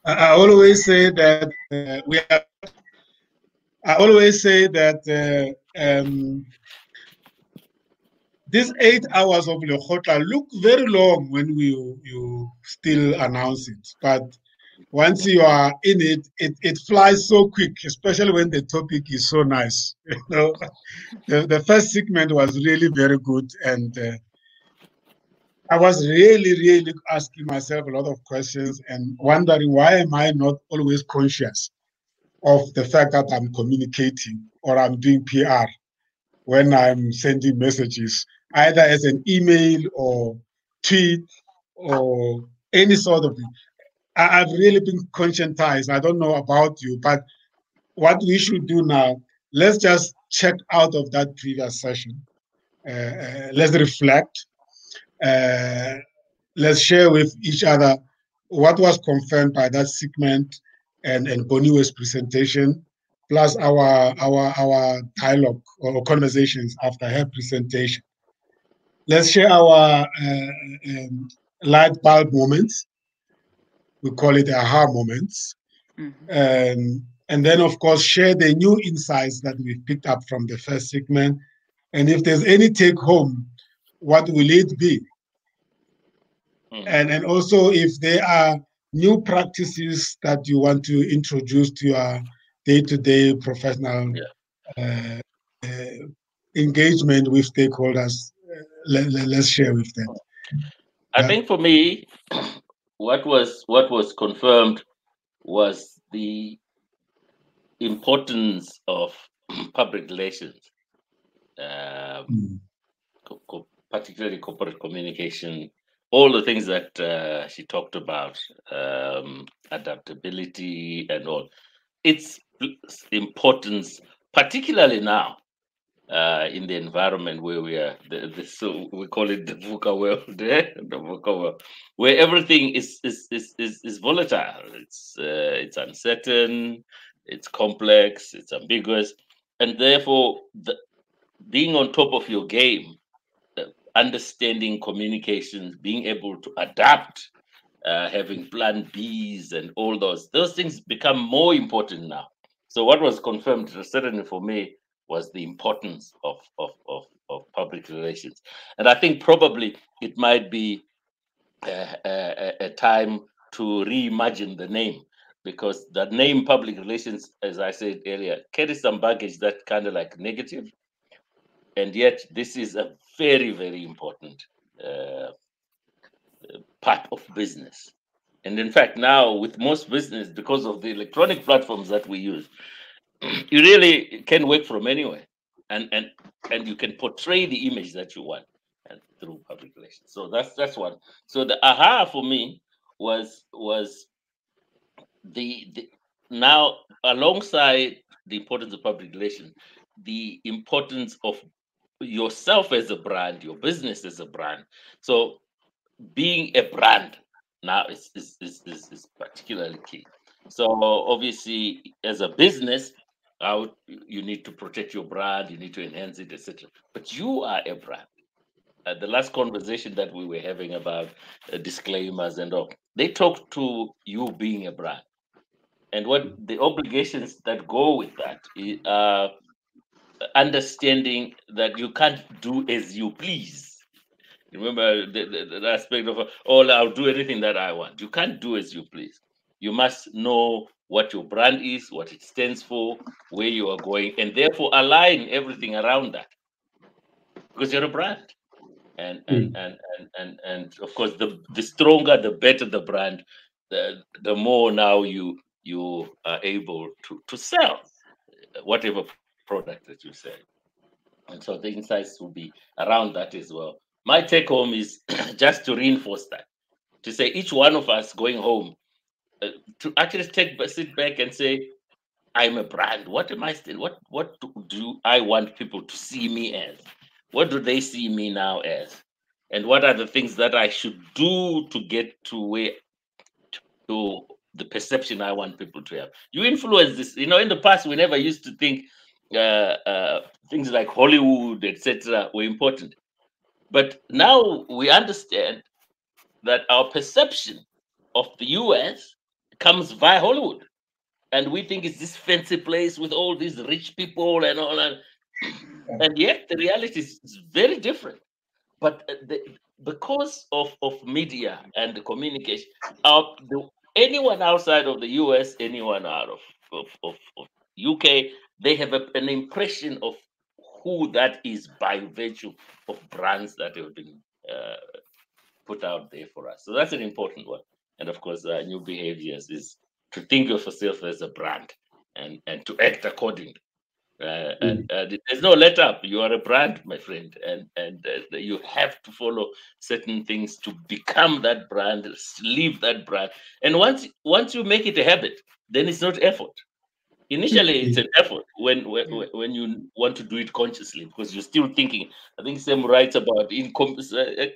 I always say that I always say that these 8 hours of Lekgotla look very long when you still announce it, but once you are in it, it flies so quick, especially when the topic is so nice. The first segment was really very good, and I was really asking myself a lot of questions and wondering why am I not always conscious of the fact that I'm communicating or I'm doing PR when I'm sending messages, either as an email or tweet or any sort of thing. I've really been conscientized. I don't know about you, but what we should do now, let's just check out of that previous session. Let's reflect. Uh, let's share with each other what was confirmed by that segment and Boniwe's presentation, plus our dialogue or conversations after her presentation. Let's share our light bulb moments. We call it aha moments. And then, of course, share the new insights that we've picked up from the first segment. And if there's any take home, what will it be? And also, if there are new practices that you want to introduce to your day-to-day professional engagement with stakeholders, let's share with them. I think for me, what was confirmed was the importance of public relations, particularly corporate communication, all the things that she talked about, adaptability and all. Its importance, particularly now, in the environment where we are, so we call it the VUCA world, the VUCA world, where everything is volatile. It's uncertain, it's complex, it's ambiguous, and therefore being on top of your game, understanding communications, being able to adapt, having plan Bs and all those things become more important now. So what was confirmed, certainly for me, was the importance of public relations. And I think probably it might be a time to reimagine the name, because the name public relations, as I said earlier, carries some baggage that kind of like negative. And yet this is a very important part of business. And in fact, now with most business, because of the electronic platforms that we use, you really can work from anywhere, and you can portray the image that you want and through public relations. So that's one. So the aha for me was the now, alongside the importance of public relations, the importance of yourself as a brand, your business as a brand. So being a brand now is particularly key. So obviously, as a business, you need to protect your brand, you need to enhance it, etc. But you are a brand. The last conversation that we were having about disclaimers and all, they talk to you being a brand, and what the obligations that go with that are understanding that you can't do as you please. Remember the aspect of, oh, I'll do anything that I want. You can't do as you please. You must know what your brand is, what it stands for, where you are going, and therefore align everything around that, because you're a brand. And of course, the stronger, the better the brand, the more now you are able to sell whatever product that you sell. And so the insights will be around that as well. My take home is just to reinforce that, to say each one of us going home, to actually sit back and say, I'm a brand. What am I still? What do I want people to see me as? What do they see me now as? And what are the things that I should do to get to the perception I want people to have? You influence this. In the past, we never used to think things like Hollywood, etc., were important. But now we understand that our perception of the US comes via Hollywood. And we think it's this fancy place with all these rich people and all that. And yet the reality is very different. But because of media and the communication, anyone outside of the US, anyone out of UK, they have an impression of who that is by virtue of brands that have been put out there for us. So that's an important one. And of course, new behaviors is to think of yourself as a brand and to act accordingly. And there's no let up. You are a brand, my friend, and you have to follow certain things to become that brand, live that brand. And once you make it a habit, then it's not effort. Initially, it's an effort when you want to do it consciously, because you're still thinking. I think Sam writes about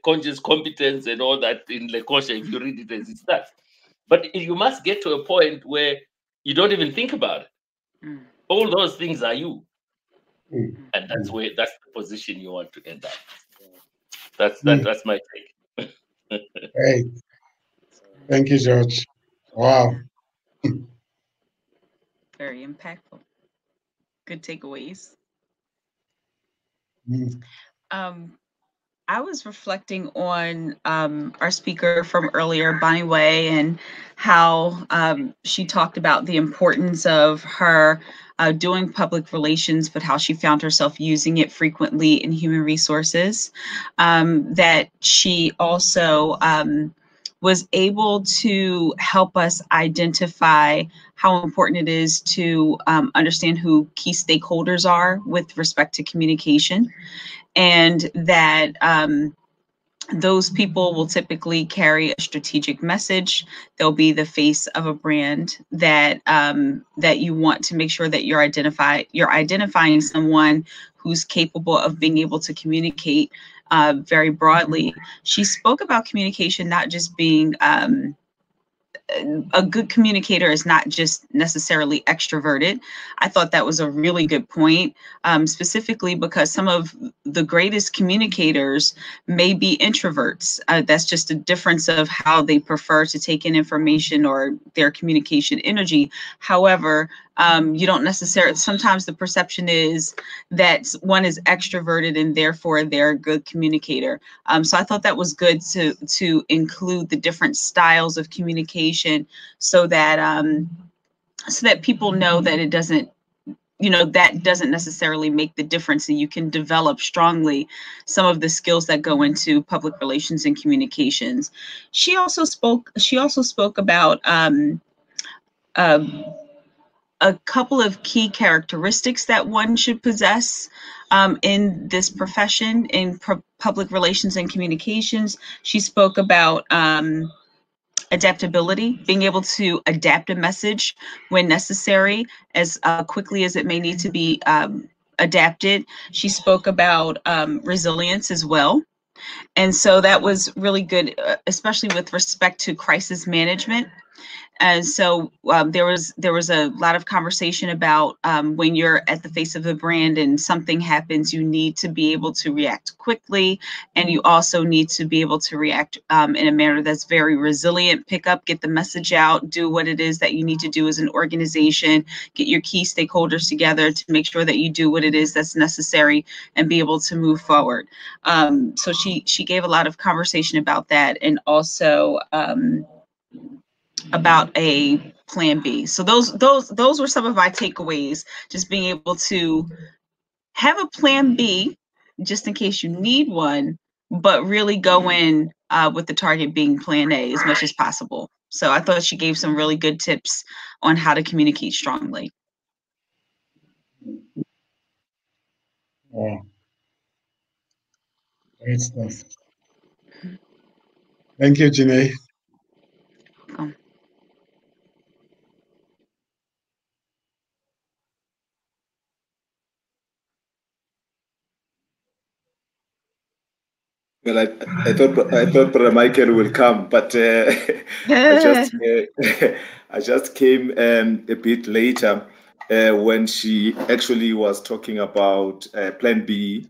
conscious competence and all that in LEKGOTLA, if you read it as it starts. But you must get to a point where you don't even think about it. All those things are you. And that's the position you want to end up. That's my take. Great. Thank you, George. Wow. Very impactful. Good takeaways. I was reflecting on our speaker from earlier, Boniwe, and how she talked about the importance of her doing public relations, but how she found herself using it frequently in human resources. That she also was able to help us identify how important it is to understand who key stakeholders are with respect to communication, and that those people will typically carry a strategic message. They'll be the face of a brand that that you want to make sure that you're identifying someone who's capable of being able to communicate very broadly. She spoke about communication not just being a good communicator is not just necessarily extroverted. I thought that was a really good point, specifically because some of the greatest communicators may be introverts. That's just a difference of how they prefer to take in information or their communication energy. However, you don't necessarily, sometimes the perception is that one is extroverted and therefore they're a good communicator. So I thought that was good to include the different styles of communication, so that people know that it doesn't, that doesn't necessarily make the difference, and you can develop strongly some of the skills that go into public relations and communications. She also spoke about a couple of key characteristics that one should possess in this profession, in public relations and communications. She spoke about adaptability, being able to adapt a message when necessary, as quickly as it may need to be adapted. She spoke about resilience as well. And so that was really good, especially with respect to crisis management. And so there was a lot of conversation about when you're at the face of the brand and something happens, you need to be able to react quickly, and you also need to be able to react in a manner that's very resilient. Pick up, get the message out, do what it is that you need to do as an organization, get your key stakeholders together to make sure that you do what it is that's necessary and be able to move forward. So she gave a lot of conversation about that, and also about a plan B. So those were some of my takeaways, just being able to have a plan B just in case you need one, but really go in with the target being plan A as much as possible. So I thought she gave some really good tips on how to communicate strongly. Wow. Great stuff. Thank you, Janae. Welcome. Well, I thought Brother Michael will come, but I just came a bit later when she actually was talking about Plan B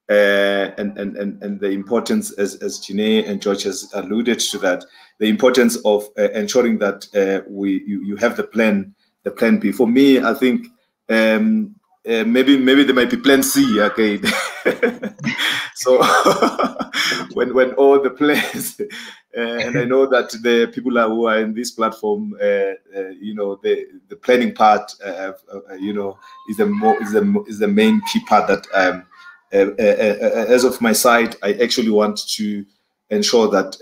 and the importance, as Janae and George has alluded to that, importance of ensuring that you have the plan B. For me, I think maybe there might be plan C. Okay, so when all the plans, and I know that the people who are in this platform, the planning part, is the main key part that as of my side, I actually want to ensure that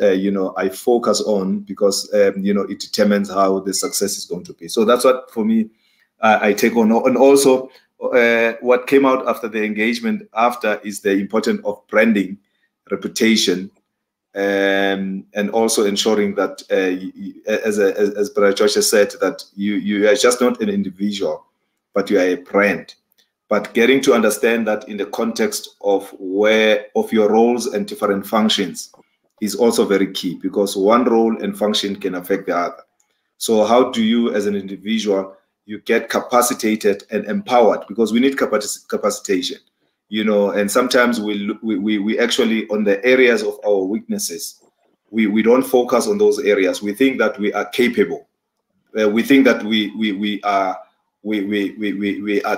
I focus on, because it determines how the success is going to be. So that's what, for me, I take on. And also what came out after the engagement after is the importance of branding, reputation, and also ensuring that as Brother Josh has said, that you are just not an individual, but you are a brand. But getting to understand that in the context of your roles and different functions is also very key, because one role and function can affect the other. So how do you, as an individual, you get capacitated and empowered? Because we need capacitation, and sometimes we actually, on the areas of our weaknesses, we don't focus on those areas. We think that we are capable. We think that we are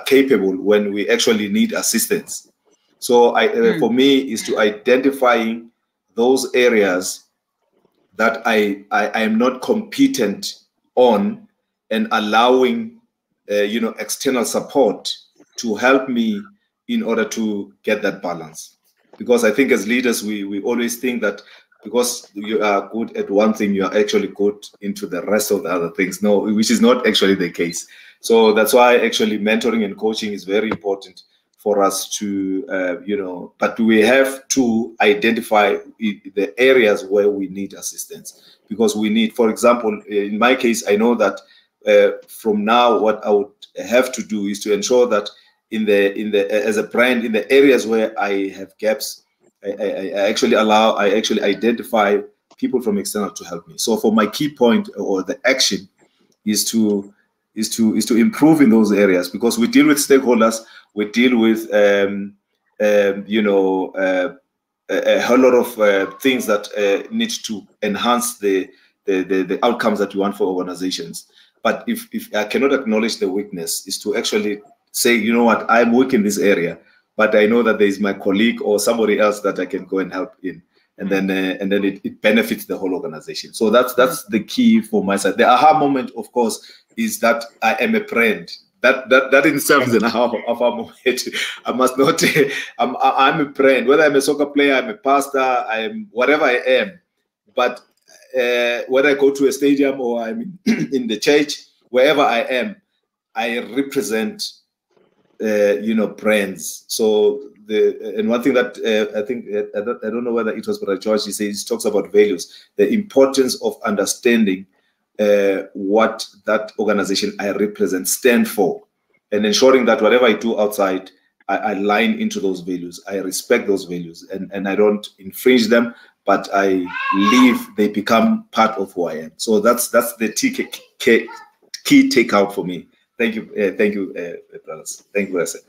capable when we actually need assistance. So for me, is to identifying those areas that I am not competent on, and allowing external support to help me in order to get that balance. Because I think as leaders, we always think that because you are good at one thing, you are actually good into the rest of the other things. No, which is not actually the case. So that's why actually mentoring and coaching is very important for us to, but we have to identify the areas where we need assistance, because we need, for example, in my case, I know that from now, what I would have to do is to ensure that as a brand, in the areas where I have gaps, I actually identify people from external to help me. So for my key point, or the action, is to improve in those areas, because we deal with stakeholders, we deal with a whole lot of things that need to enhance the outcomes that we want for organizations. But if I cannot acknowledge the weakness, is to actually say, you know what, I'm weak in this area, but I know that there is my colleague or somebody else that I can go and help in, and then it benefits the whole organization. So that's the key for my side. The aha moment, of course, is that I am a brand. That in itself is an aha moment. I must not. I'm a brand. Whether I'm a soccer player, I'm a pastor, I'm whatever I am. But whether I go to a stadium or I'm in the church, wherever I am, I represent brands. So and one thing that I think I don't know whether it was Brother George, he talks about values, the importance of understanding what that organization I represent stand for, and ensuring that whatever I do outside, I align into those values. I respect those values, and I don't infringe them, but I leave, they become part of who I am. So that's the key takeout for me. Thank you, brothers. Thank you, brother.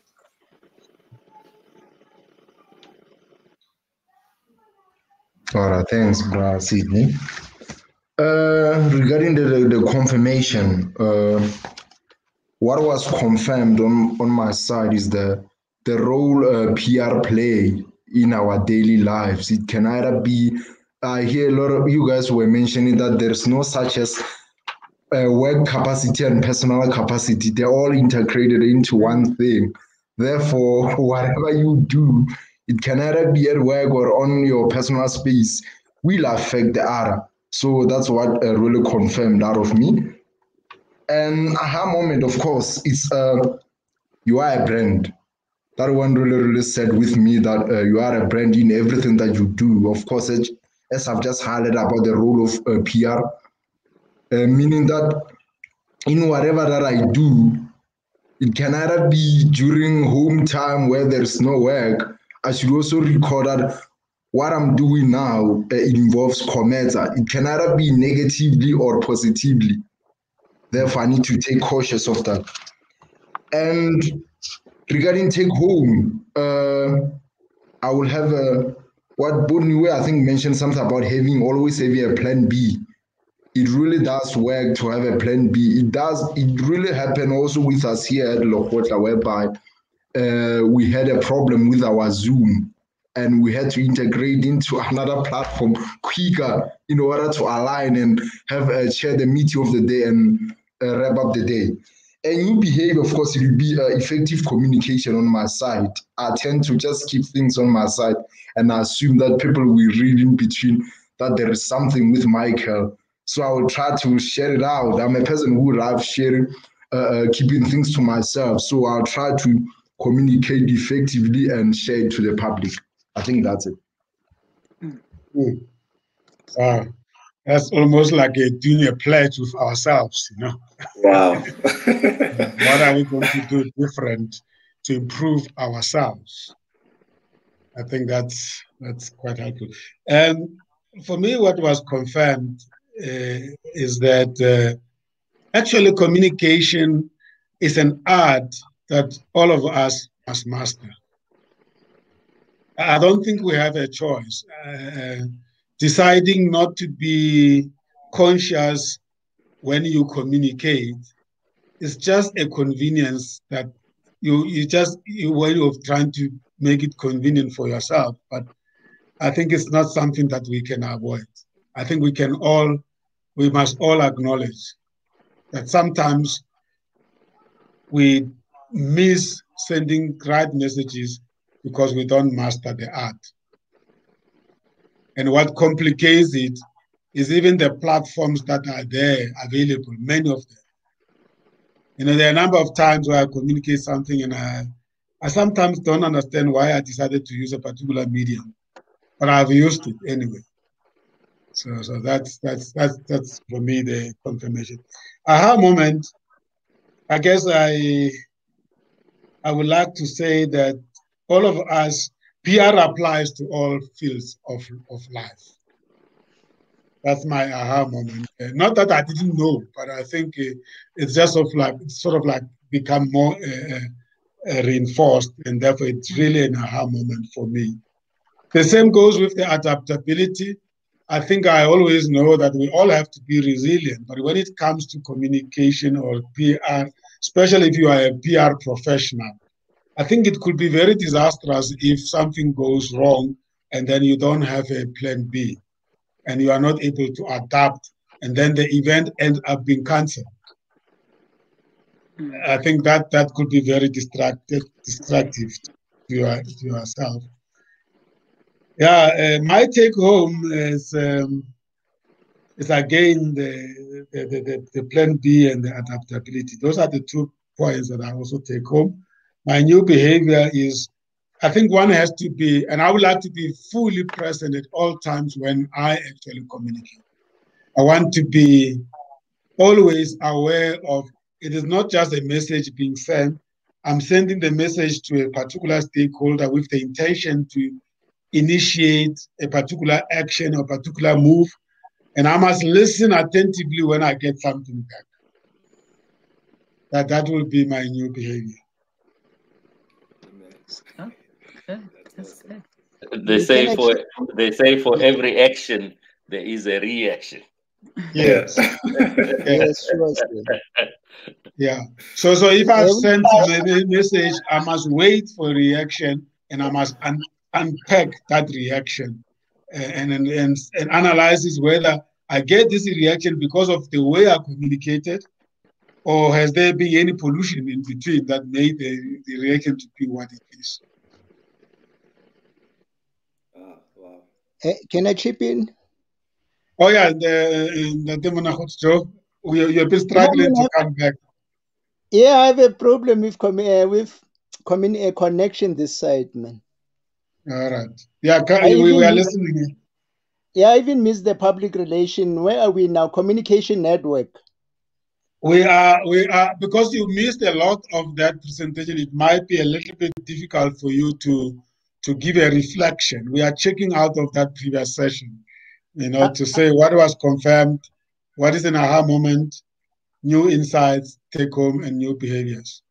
All right, thanks, brother Sydney. Regarding the confirmation, what was confirmed on my side is the role PR play in our daily lives. It can either be, I hear a lot of you guys were mentioning that there's no such as work capacity and personal capacity. They're all integrated into one thing. Therefore, whatever you do, it can either be at work or on your personal space, will affect the other. So that's what really confirmed out of me. And aha moment, of course, it's you are a brand. That one really said with me that you are a brand in everything that you do. Of course, as I've just highlighted about the role of PR, meaning that in whatever that I do, it can either be during home time where there's no work. I should also record that what I'm doing now involves COMETSA. It can either be negatively or positively. Therefore, I need to take cautious of that. And regarding take home, I will have what Boniwe, I think, mentioned something about always having a plan B. it really does work to have a plan B. It really happened also with us here at LEKGOTLA, whereby we had a problem with our Zoom and we had to integrate into another platform quicker in order to align and have share the meeting of the day and wrap up the day. And new behavior, of course, it will be effective communication on my side. I tend to just keep things on my side and I assume that people will read in between that there is something with Michael. So I will try to share it out. I'm a person who loves sharing, keeping things to myself. So I'll try to communicate effectively and share it to the public. I think that's it. Wow. That's almost like doing a pledge with ourselves, you know. Wow. What are we going to do different to improve ourselves? I think that's quite helpful. And for me, what was confirmed is that actually communication is an art that all of us must master. I don't think we have a choice. Deciding not to be conscious when you communicate is just a convenience that you way of trying to make it convenient for yourself. But I think it's not something that we can avoid. I think we must all acknowledge that sometimes we miss sending right messages because we don't master the art. And what complicates it is even the platforms that are there available, many of them. You know, there are a number of times where I communicate something and I sometimes don't understand why I decided to use a particular medium, but I've used it anyway. So that's for me the confirmation. Aha moment, I guess I would like to say that all of us, PR applies to all fields of life. That's my aha moment. Not that I didn't know, but I think it's just sort of like become more reinforced, and therefore it's really an aha moment for me. The same goes with the adaptability. I think I always know that we all have to be resilient, but when it comes to communication or PR, especially if you are a PR professional, I think it could be very disastrous if something goes wrong and then you don't have a plan B and you are not able to adapt and then the event ends up being cancelled. I think that could be very destructive to yourself. Yeah, my take home is again the plan B and the adaptability. Those are the 2 points that I also take home. My new behavior is, I think one has to be, and I would like to be fully present at all times when I actually communicate. I want to be always aware of, it is not just a message being sent. I'm sending the message to a particular stakeholder with the intention to initiate a particular action or particular move, and I must listen attentively when I get something back. That will be my new behavior. Oh, good. That's good. They say for every action there is a reaction. Yes. Yes, sure. Yeah. So if I've sent a message, I must wait for a reaction and I must unpack that reaction and analyze this whether I get this reaction because of the way I communicated, or has there been any pollution in between that made the reaction to be what it is. Wow. Can I chip in? Oh yeah, you've been struggling to come back. Yeah, I have a problem with connection this side, man. All right. Yeah, we are listening. Yeah, I even missed the public relation. Where are we now? Communication network. We are because you missed a lot of that presentation. It might be a little bit difficult for you to give a reflection. We are checking out of that previous session, to say what was confirmed, what is an aha moment, new insights, take home, and new behaviors.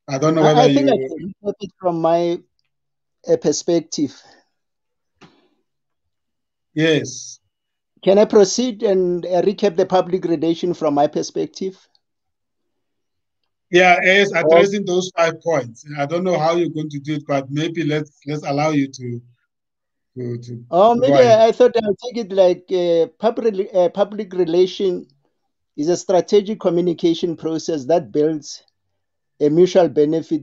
I don't know whether I think I can look at it from my perspective. Yes. Can I proceed and recap the public relation from my perspective? Yeah, as addressing those 5 points. I don't know how you're going to do it, but maybe let's allow you to maybe I thought I'll take it like public relation is a strategic communication process that builds a mutual benefit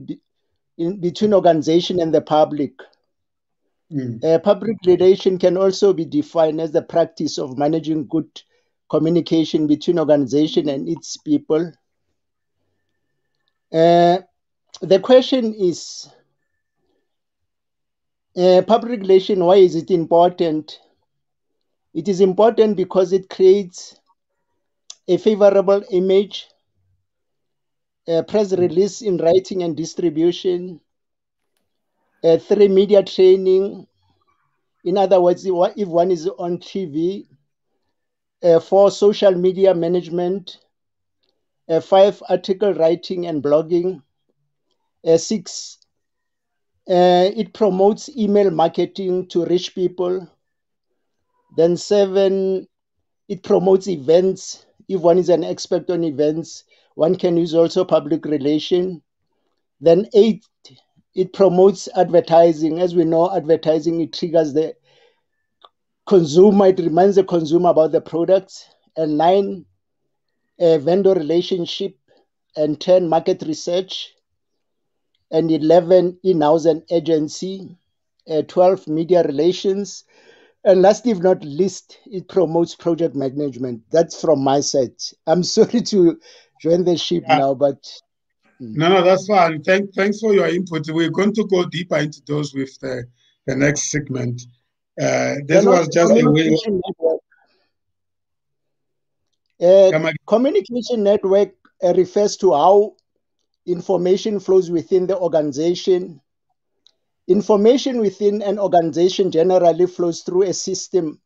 between organization and the public. Public relation can also be defined as the practice of managing good communication between organization and its people. The question is, public relation, why is it important? It is important because it creates a favorable image, a press release in writing and distribution, 3 media training. In other words, if one is on TV, 4 social media management, 5 article writing and blogging, 6 it promotes email marketing to reach people. Then 7, it promotes events. If one is an expert on events, one can use also public relation. Then 8, it promotes advertising. As we know, advertising, it triggers the consumer, it reminds the consumer about the products. And 9, vendor relationship. And 10, market research. And 11, in-house and agency. 12, media relations. And last if not least, it promotes project management. That's from my side. I'm sorry to join the ship now, but... No, that's fine. Thanks for your input. We're going to go deeper into those with the next segment. This was just a way of... communication network refers to how information flows within the organization. Information within an organization generally flows through a system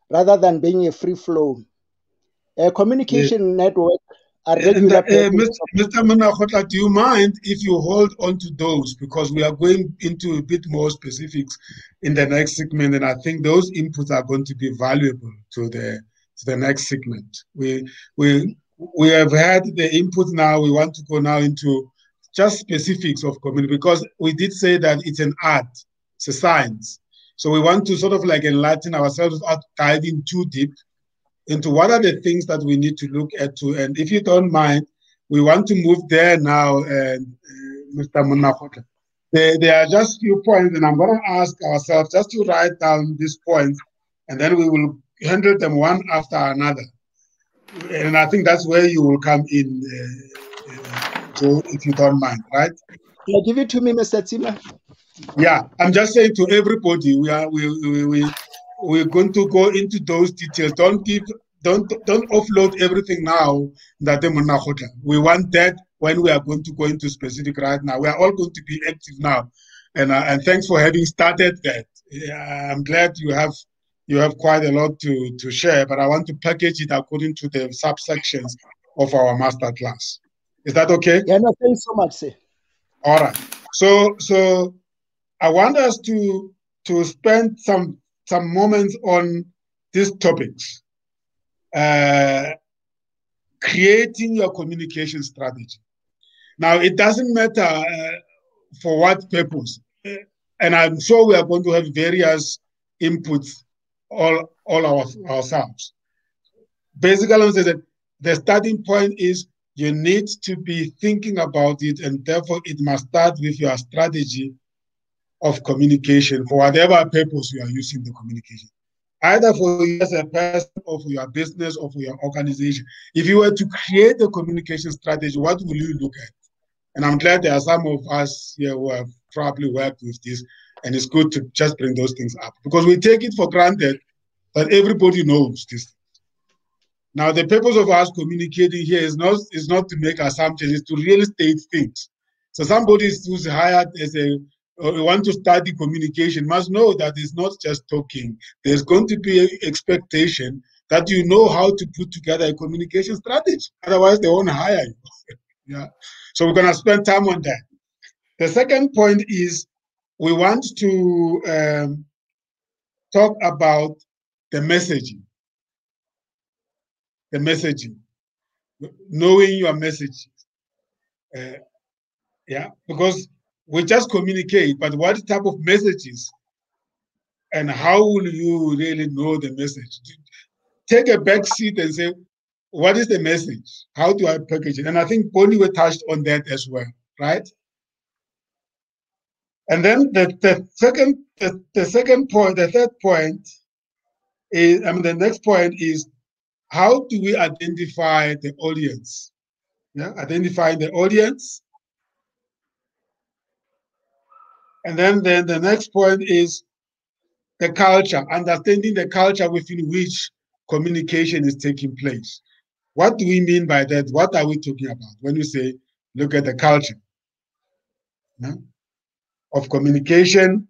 rather than being a free flow. A communication network are regular... Mr. Munakotla, do you mind if you hold on to those? Because we are going into a bit more specifics in the next segment, and I think those inputs are going to be valuable to the next segment. We have had the input now. We want to go now into just specifics of community, because we did say that it's an art, it's a science. So we want to sort of like enlighten ourselves without diving too deep into what are the things that we need to look at to. And if you don't mind, we want to move there now, Mr. Munakotla. There are just a few points, and I'm going to ask ourselves just to write down these points, and then we will handle them one after another. And I think that's where you will come in, Joe, if you don't mind, right? Can you give it to me, Mr. Tsima? Yeah, I'm just saying to everybody, we're going to go into those details. Don't offload everything now. We want that when we are going to go into specific right now. We are all going to be active now, and thanks for having started that. I'm glad you have quite a lot to share, but I want to package it according to the subsections of our master class. Is that okay? Yeah, no, thanks so much, sir. All right. So I want us to spend some moments on these topics. Creating your communication strategy. Now, it doesn't matter for what purpose, and I'm sure we are going to have various inputs all ourselves. Basically, the starting point is you need to be thinking about it, and therefore it must start with your strategy of communication for whatever purpose you are using the communication, either for you as a person or for your business or for your organization. If you were to create a communication strategy, what will you look at? And I'm glad there are some of us here who have probably worked with this, and it's good to just bring those things up, because we take it for granted that everybody knows this. Now, the purpose of us communicating here is not to make assumptions, it's to really state things. So somebody who's hired as want to study communication must know that it's not just talking. There's going to be an expectation that you know how to put together a communication strategy. Otherwise, they won't hire you. Yeah. So we're going to spend time on that. The second point is we want to talk about the messaging. the messaging, knowing your message. Yeah, because we just communicate, but what type of messages and how will you really know the message? Take a back seat and say, what is the message? How do I package it? And I think Boniwe touched on that as well, right? And then the third point is, the next point is, how do we identify the audience? Yeah, identifying the audience. And then the next point is the culture, understanding the culture within which communication is taking place. What do we mean by that? What are we talking about when we say, look at the culture, yeah, of communication?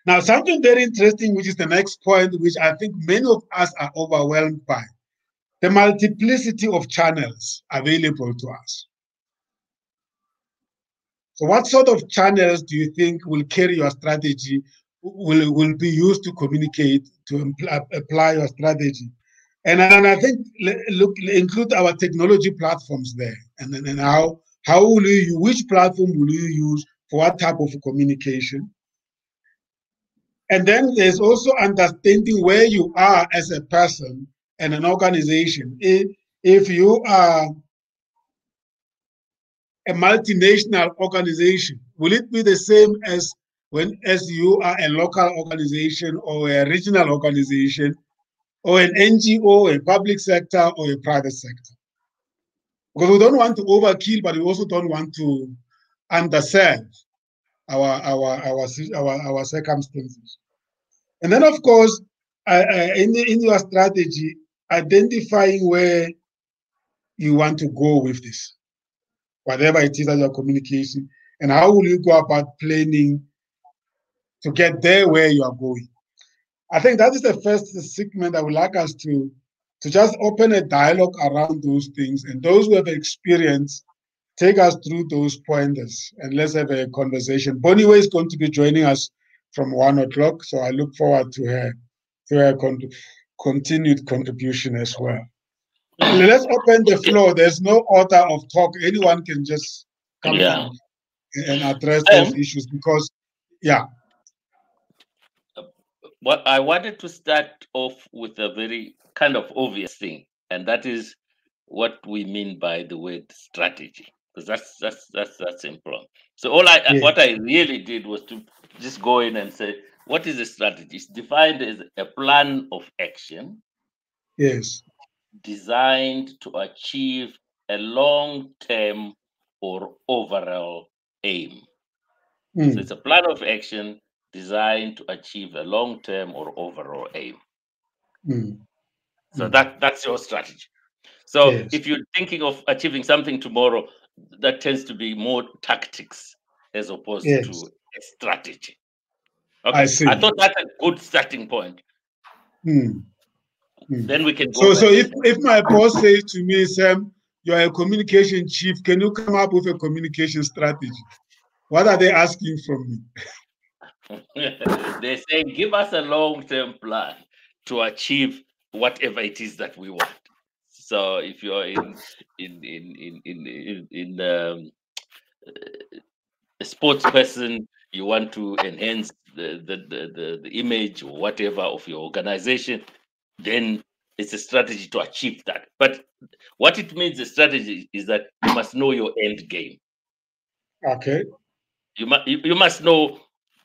Now, something very interesting, which is the next point, which I think many of us are overwhelmed by, the multiplicity of channels available to us. So what sort of channels do you think will carry your strategy, will be used to communicate, to apply your strategy? And I think, include our technology platforms there. And how will you, which platform will you use for what type of communication? And then there's also understanding where you are as a person and an organization. If you are a multinational organization, will it be the same as you are a local organization or a regional organization or an NGO, a public sector or a private sector? Because we don't want to overkill, but we also don't want to underserve our circumstances. And then, of course, in your strategy, identifying where you want to go with this, whatever it is that your communication, and how will you go about planning to get there where you are going. I think that is the first segment I would like us to just open a dialogue around those things, and those who have experience, take us through those pointers, and let's have a conversation. Boniwe is going to be joining us from 1 o'clock, so I look forward to her continued contribution as well. Let's open the floor. There's no order of talk. Anyone can just come up and address those issues, because, yeah. Well, I wanted to start off with a very kind of obvious thing, and that is what we mean by the word strategy, because that's simple. So what I really did was to just go in and say, what is a strategy? It's defined as a plan of action, yes, designed to achieve a long-term or overall aim. So it's a plan of action designed to achieve a long-term or overall aim. So that's your strategy. So if you're thinking of achieving something tomorrow, that tends to be more tactics as opposed to a strategy. Okay, I thought that's a good starting point. Then we can go. So if my boss says to me, Sam, you're a communication chief, can you come up with a communication strategy? What are they asking from me? They say, give us a long-term plan to achieve whatever it is that we want. So if you're a sports person, you want to enhance the image or whatever of your organization, then it's a strategy to achieve that. But what it means, the strategy, is that you must know your end game. Okay. You must know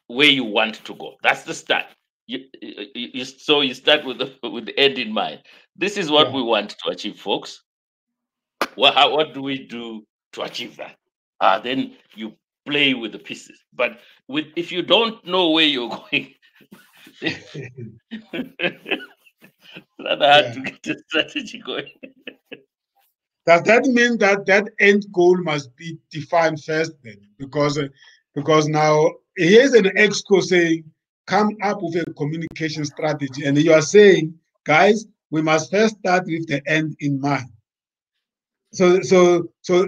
where you want to go. That's the start. So you start with the end in mind. This is what we want to achieve, folks. What do we do to achieve that? Then you play with the pieces. But if you don't know where you're going, it's rather hard to get the strategy going. Does that mean that that end goal must be defined first then? Because now here's an exco saying, come up with a communication strategy. And you are saying, guys, we must first start with the end in mind. So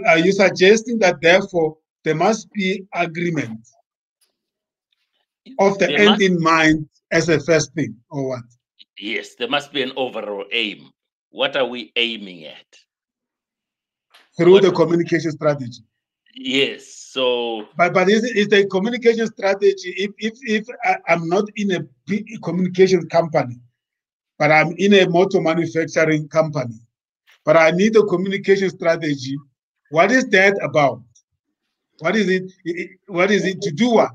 are you suggesting that therefore there must be agreement of the end in mind as a first thing, or what? Yes, there must be an overall aim. what are we aiming at? Through the communication strategy. Yes. So, but is the communication strategy, if I'm not in a big communication company, but I'm in a motor manufacturing company, but I need a communication strategy, what is that about? What is it? What is it to do? What?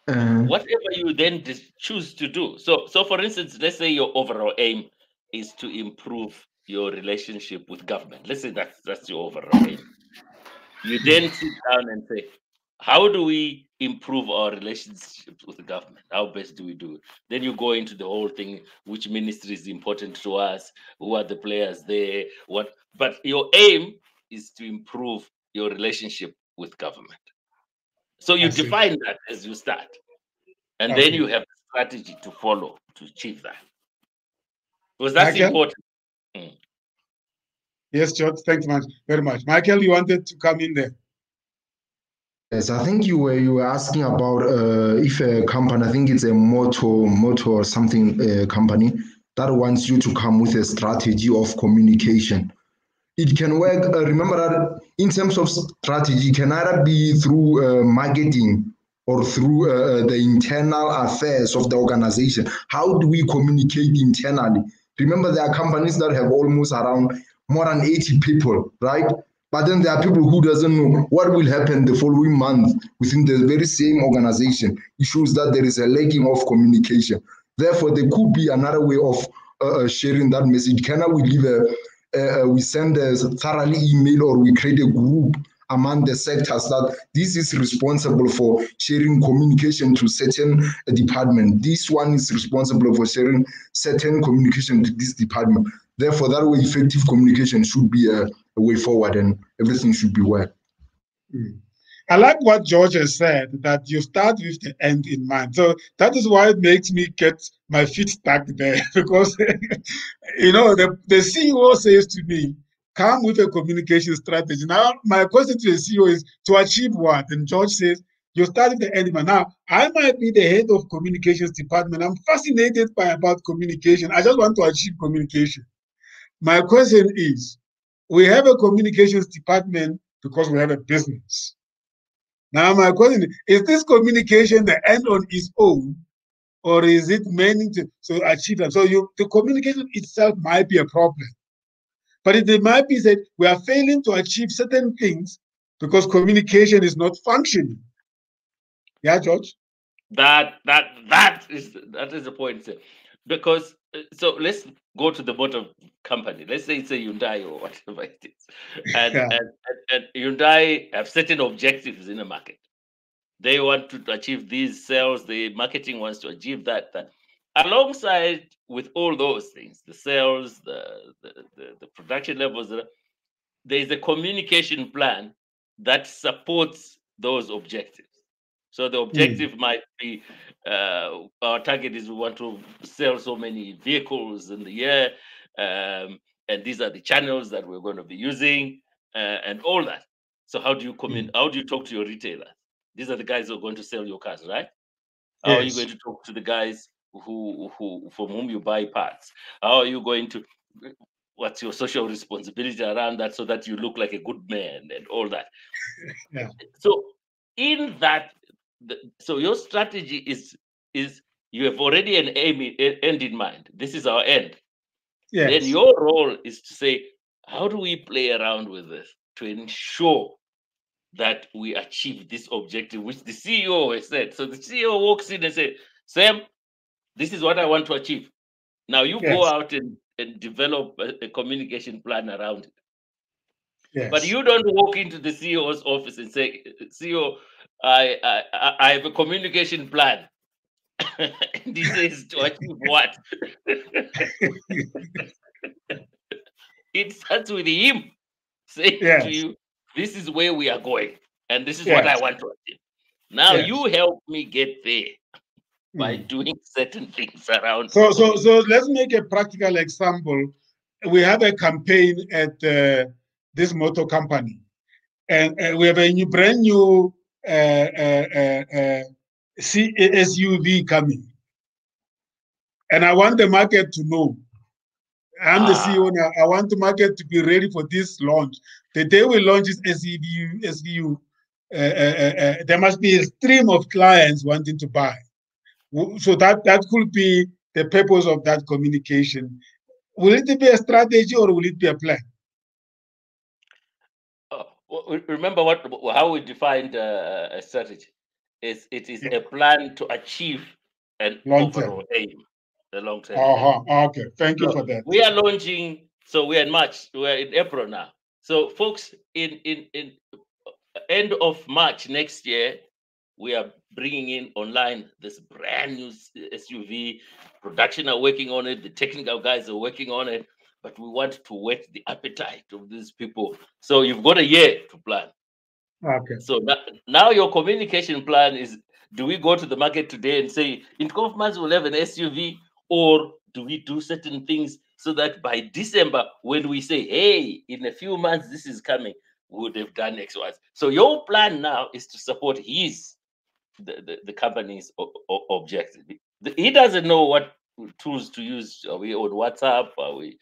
Whatever you then choose to do. So for instance, let's say your overall aim is to improve your relationship with government. Let's say that's your overall aim. You then sit down and say, how do we improve our relationship with the government? How best do we do it? Then you go into the whole thing, which ministry is important to us, who are the players there, what, but your aim is to improve your relationship with government. So you define that as you start. And then you have a strategy to follow to achieve that. Because that's important. Yes, George, thanks very much. Michael, you wanted to come in there. Yes, I think you were asking about if a company, I think it's a motor or something company that wants you to come with a strategy of communication. It can work. Remember that in terms of strategy, it can either be through marketing or through the internal affairs of the organization. How do we communicate internally? Remember, there are companies that have almost around more than 80 people, right? But then there are people who doesn't know what will happen the following month within the very same organization. It shows that there is a lacking of communication. Therefore, there could be another way of sharing that message. Can we leave we send a thoroughly email, or we create a group among the sectors that this is responsible for sharing communication to certain department. This one is responsible for sharing certain communication to this department. Therefore, that way, effective communication should be a way forward, and everything should be well. I like what George has said, that you start with the end in mind. So that is why it makes me get my feet stuck there, because you know, the CEO says to me, come with a communication strategy. Now, my question to the CEO is, to achieve what? And George says, you start with the end in mind. Now, I might be the head of communications department. I'm fascinated about communication. I just want to achieve communication. My question is, we have a communications department because we have a business. Now, my question is this communication the end on its own, or is it meant to achieve that? So the communication itself might be a problem, but it might be that we are failing to achieve certain things because communication is not functioning. Yeah, George? That is the point, sir. Because so let's go to the motor company. Let's say it's a Hyundai or whatever it is, and Hyundai have certain objectives in the market. They want to achieve these sales. The marketing wants to achieve that. Alongside with all those things, the sales, the production levels, there is a communication plan that supports those objectives. So the objective might be, our target is we want to sell so many vehicles in the year, and these are the channels that we're going to be using, and all that. So how do you how do you talk to your retailer? These are the guys who are going to sell your cars, right? How are you going to talk to the guys who from whom you buy parts? How are you going to, what's your social responsibility around that, so that you look like a good man and all that? So in that, so your strategy is you have already an end in mind. This is our end. Then your role is to say, how do we play around with this to ensure that we achieve this objective, which the CEO has said. So the CEO walks in and says, Sam, this is what I want to achieve. Now you go out and develop a communication plan around it. But you don't walk into the CEO's office and say, CEO, I have a communication plan. And he says, to achieve what? It starts with him saying to you, this is where we are going, and this is what I want to achieve. Now you help me get there by doing certain things around. So let's make a practical example. We have a campaign at this motor company, and we have a brand new SUV coming, and I want the market to know I'm the CEO now. I want the market to be ready for this launch. The day we launch this SVU, there must be a stream of clients wanting to buy. So that could be the purpose of that communication. Will it be a strategy or will it be a plan? Remember how we defined a strategy. It is a plan to achieve an overall aim, the long-term aim. Okay, thank you for that. We are launching, so we are in March, we are in April now. So folks, in end of March next year, we are bringing in online this brand new SUV. Production are working on it, the technical guys are working on it, but we want to whet the appetite of these people. So you've got a year to plan. Okay. So now your communication plan is, do we go to the market today and say, in 12 months we'll have an SUV, or do we do certain things so that by December, when we say, hey, in a few months this is coming, we would have done X, Y. So your plan now is to support the company's objective. He doesn't know what tools to use. Are we on WhatsApp? Are we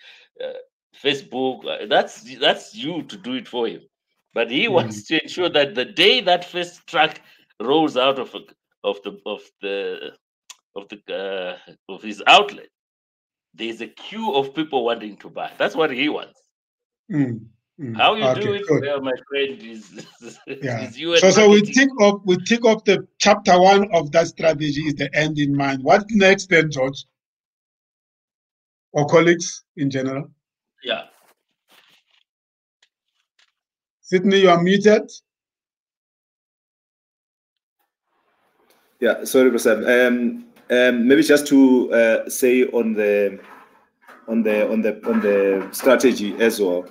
Facebook? That's you to do it for him. But he wants to ensure that the day that first truck rolls out of his outlet, there's a queue of people wanting to buy. That's what he wants. How you do it, well, my friend, is you. So we tick off the chapter 1 of that strategy is the end in mind. What's next then, George? Or colleagues in general? Yeah. Sydney, you are muted. Yeah, sorry, Prasad. Maybe just to say on the strategy as well,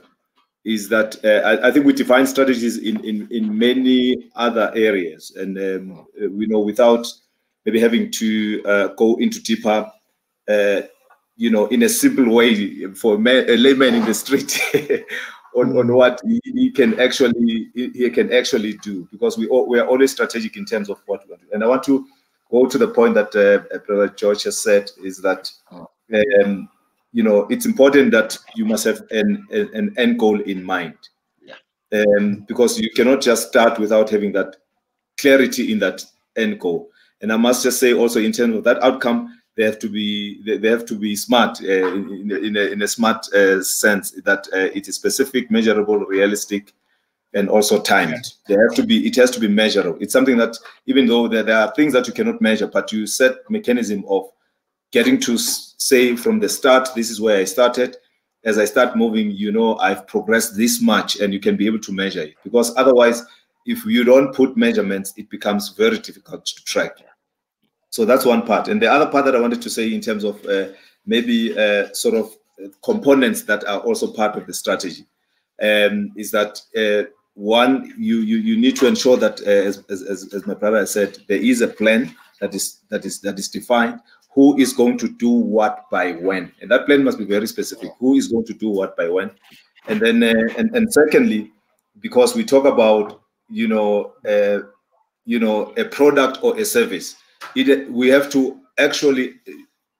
is that I think we define strategies in many other areas, and we know without maybe having to go into deeper, in a simple way for a layman in the street on what he can actually do, because we are always strategic in terms of what we want to do. And I want to go to the point that Brother George has said, is that it's important that you must have an end goal in mind, because you cannot just start without having that clarity in that end goal. And I must just say also, in terms of that outcome, they have to be smart in a smart sense, that it is specific, measurable, realistic, and also timed. It has to be measurable. It's something that, even though there are things that you cannot measure, but you set mechanism of getting to say from the start, this is where I started. As I start moving, I've progressed this much, and you can be able to measure it. Because otherwise, if you don't put measurements, it becomes very difficult to track. So that's one part. And the other part that I wanted to say in terms of maybe sort of components that are also part of the strategy is that one, you need to ensure that, as my brother has said, there is a plan that is defined. Who is going to do what by when, and that plan must be very specific. Who is going to do what by when, and then and secondly, because we talk about a product or a service, we have to actually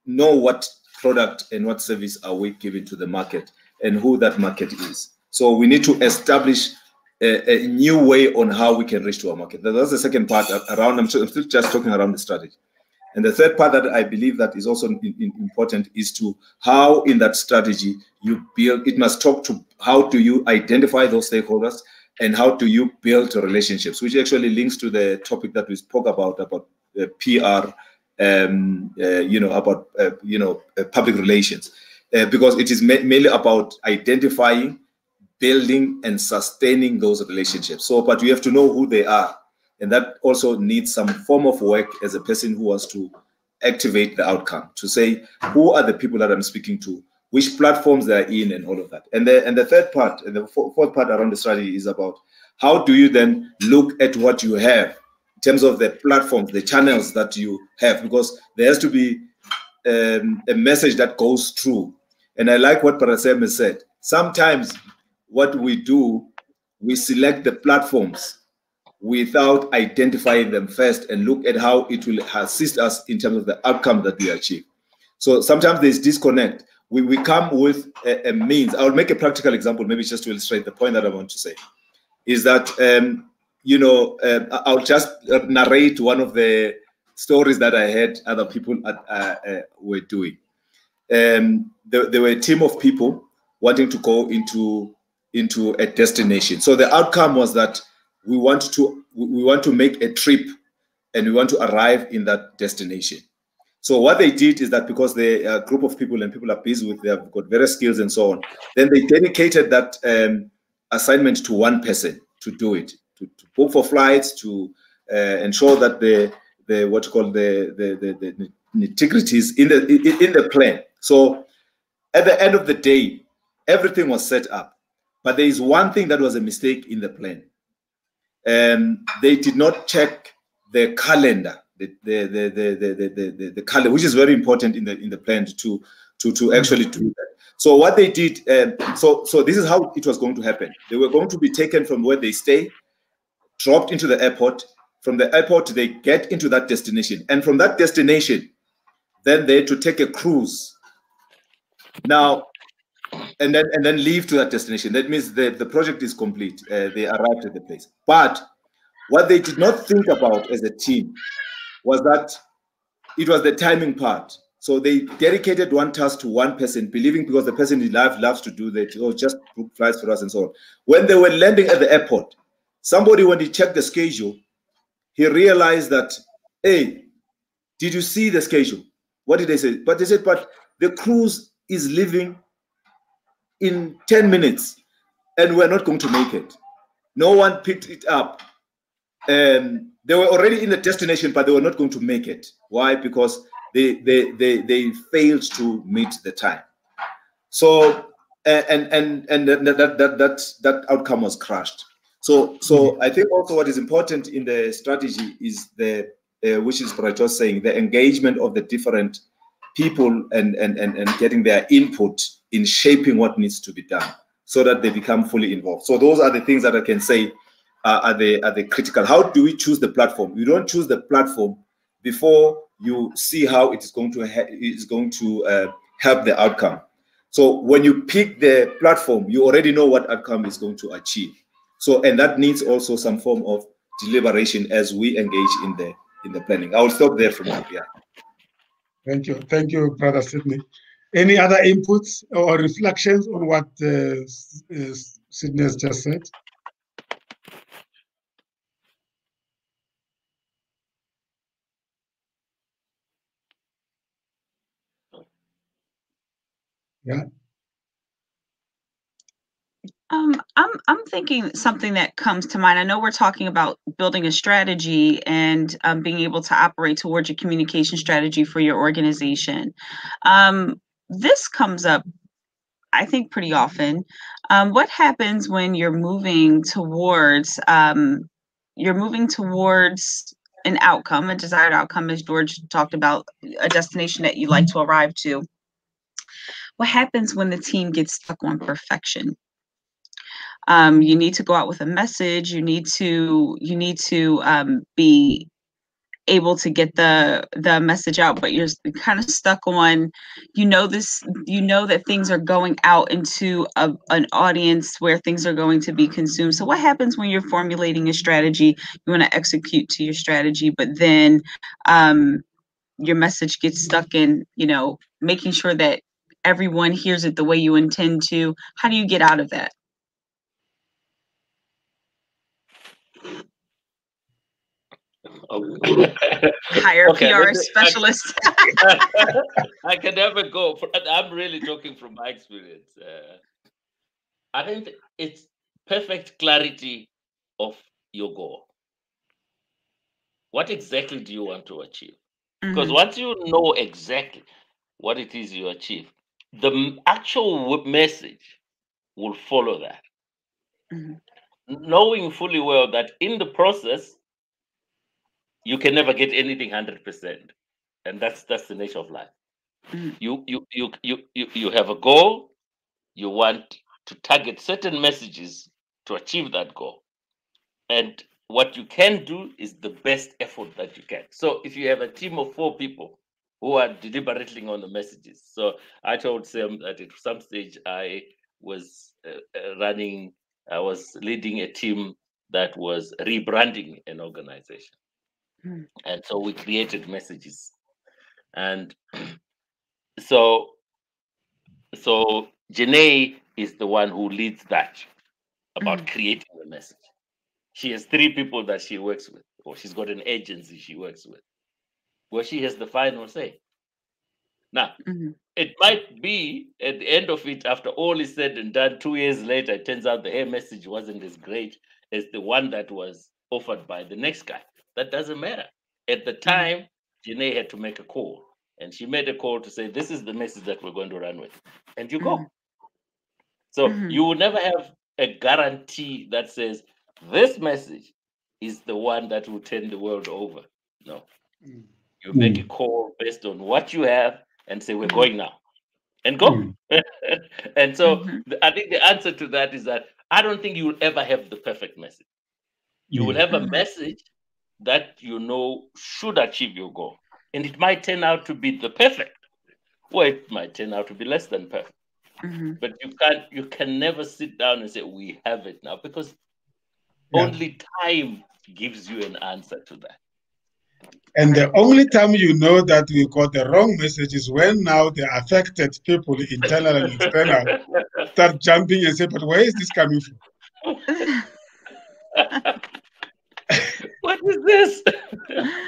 know what product and what service are we giving to the market and who that market is. So we need to establish a new way on how we can reach to our market. That's the second part around. I'm still just talking around the strategy. And the third part that I believe that is also important is to how in that strategy you build. It must talk to how do you identify those stakeholders and how do you build relationships, which actually links to the topic that we spoke about PR, public relations, because it is mainly about identifying, building, and sustaining those relationships. So, but you have to know who they are. And that also needs some form of work as a person who wants to activate the outcome, to say, who are the people that I'm speaking to, which platforms they're in, and all of that. And the third part, and the fourth part around the strategy is about how do you then look at what you have in terms of the platforms, the channels that you have, because there has to be a message that goes through. And I like what PRCN has said. Sometimes what we do, we select the platforms without identifying them first and look at how it will assist us in terms of the outcome that we achieve. So sometimes there's disconnect we come with a means. I'll make a practical example, maybe just to illustrate the point that I want to say, is that, I'll just narrate one of the stories that I heard other people were doing. There were a team of people wanting to go into a destination. So the outcome was that we want to make a trip and we want to arrive in that destination. So what they did is that, because they're a group of people and people are busy with, they've got various skills and so on, then they dedicated that assignment to one person to do it, to book for flights, to ensure that the nitty-gritties in the plan. So at the end of the day, everything was set up, but there is one thing that was a mistake in the plan. They did not check the calendar, the calendar, which is very important in the plan to actually do that. So what they did, so this is how it was going to happen. They were going to be taken from where they stay, dropped into the airport. From the airport, they get into that destination, and from that destination, then they had to take a cruise. Now, and then leave to that destination. That means the project is complete. They arrived at the place. But what they did not think about as a team was that it was the timing part. So they dedicated one task to one person, believing because the person in life loves to do that, or just book flights for us and so on. When they were landing at the airport, somebody, when he checked the schedule, he realized that, hey, did you see the schedule? What did they say? But they said, but the cruise is leaving in 10 minutes and we're not going to make it. No one picked it up. They were already in the destination, but they were not going to make it. Why? Because they failed to meet the time. So that outcome was crushed. So I think also what is important in the strategy is the which is what I was saying, the engagement of the different people and getting their input in shaping what needs to be done, so that they become fully involved. So those are the things that I can say are the critical. How do we choose the platform? You don't choose the platform before you see how it is going to help the outcome. So when you pick the platform, you already know what outcome is going to achieve. So, and that needs also some form of deliberation as we engage in the planning. I will stop there from here. Thank you, Brother Sydney. Any other inputs or reflections on what Sydney has just said? Yeah. I'm thinking something that comes to mind. I know we're talking about building a strategy and being able to operate towards your communication strategy for your organization. This comes up, I think, pretty often. What happens when you're moving towards an outcome, a desired outcome, as George talked about, a destination that you like to arrive to? What happens when the team gets stuck on perfection? You need to go out with a message. You need to be able to get the message out, but you're kind of stuck on, that things are going out into an audience where things are going to be consumed. So what happens when you're formulating a strategy, you want to execute to your strategy, but then your message gets stuck in, making sure that everyone hears it the way you intend to? How do you get out of that? Hire Okay, PR specialist. I can never go. I'm really talking from my experience. I think it's perfect clarity of your goal. What exactly do you want to achieve? Because once you know exactly what it is you achieve, the actual message will follow that. Knowing fully well that in the process, you can never get anything 100%, and that's the nature of life. You have a goal. You want to target certain messages to achieve that goal, and what you can do is the best effort that you can. So if you have a team of 4 people, who are deliberating on the messages. So I told Sam that at some stage I was I was leading a team that was rebranding an organization. And so we created messages. And so Janae is the one who leads that about creating the message. She has 3 people that she works with, or she's got an agency she works with, where she has the final say. Now, it might be at the end of it, after all is said and done, 2 years later, it turns out the her message wasn't as great as the one that was offered by the next guy. That doesn't matter. At the time, Janae had to make a call. And she made a call to say, this is the message that we're going to run with. And you go. So you will never have a guarantee that says, this message is the one that will turn the world over. No. You make a call based on what you have and say, we're going now. And go. And so I think the answer to that is that I don't think you will ever have the perfect message. You will have a message that you know should achieve your goal. And it might turn out to be the perfect, or it might turn out to be less than perfect. But you can never sit down and say, we have it now, because only time gives you an answer to that. And the only time you know that we got the wrong message is when now the affected people, internal and external, start jumping and say, but where is this coming from? What is this?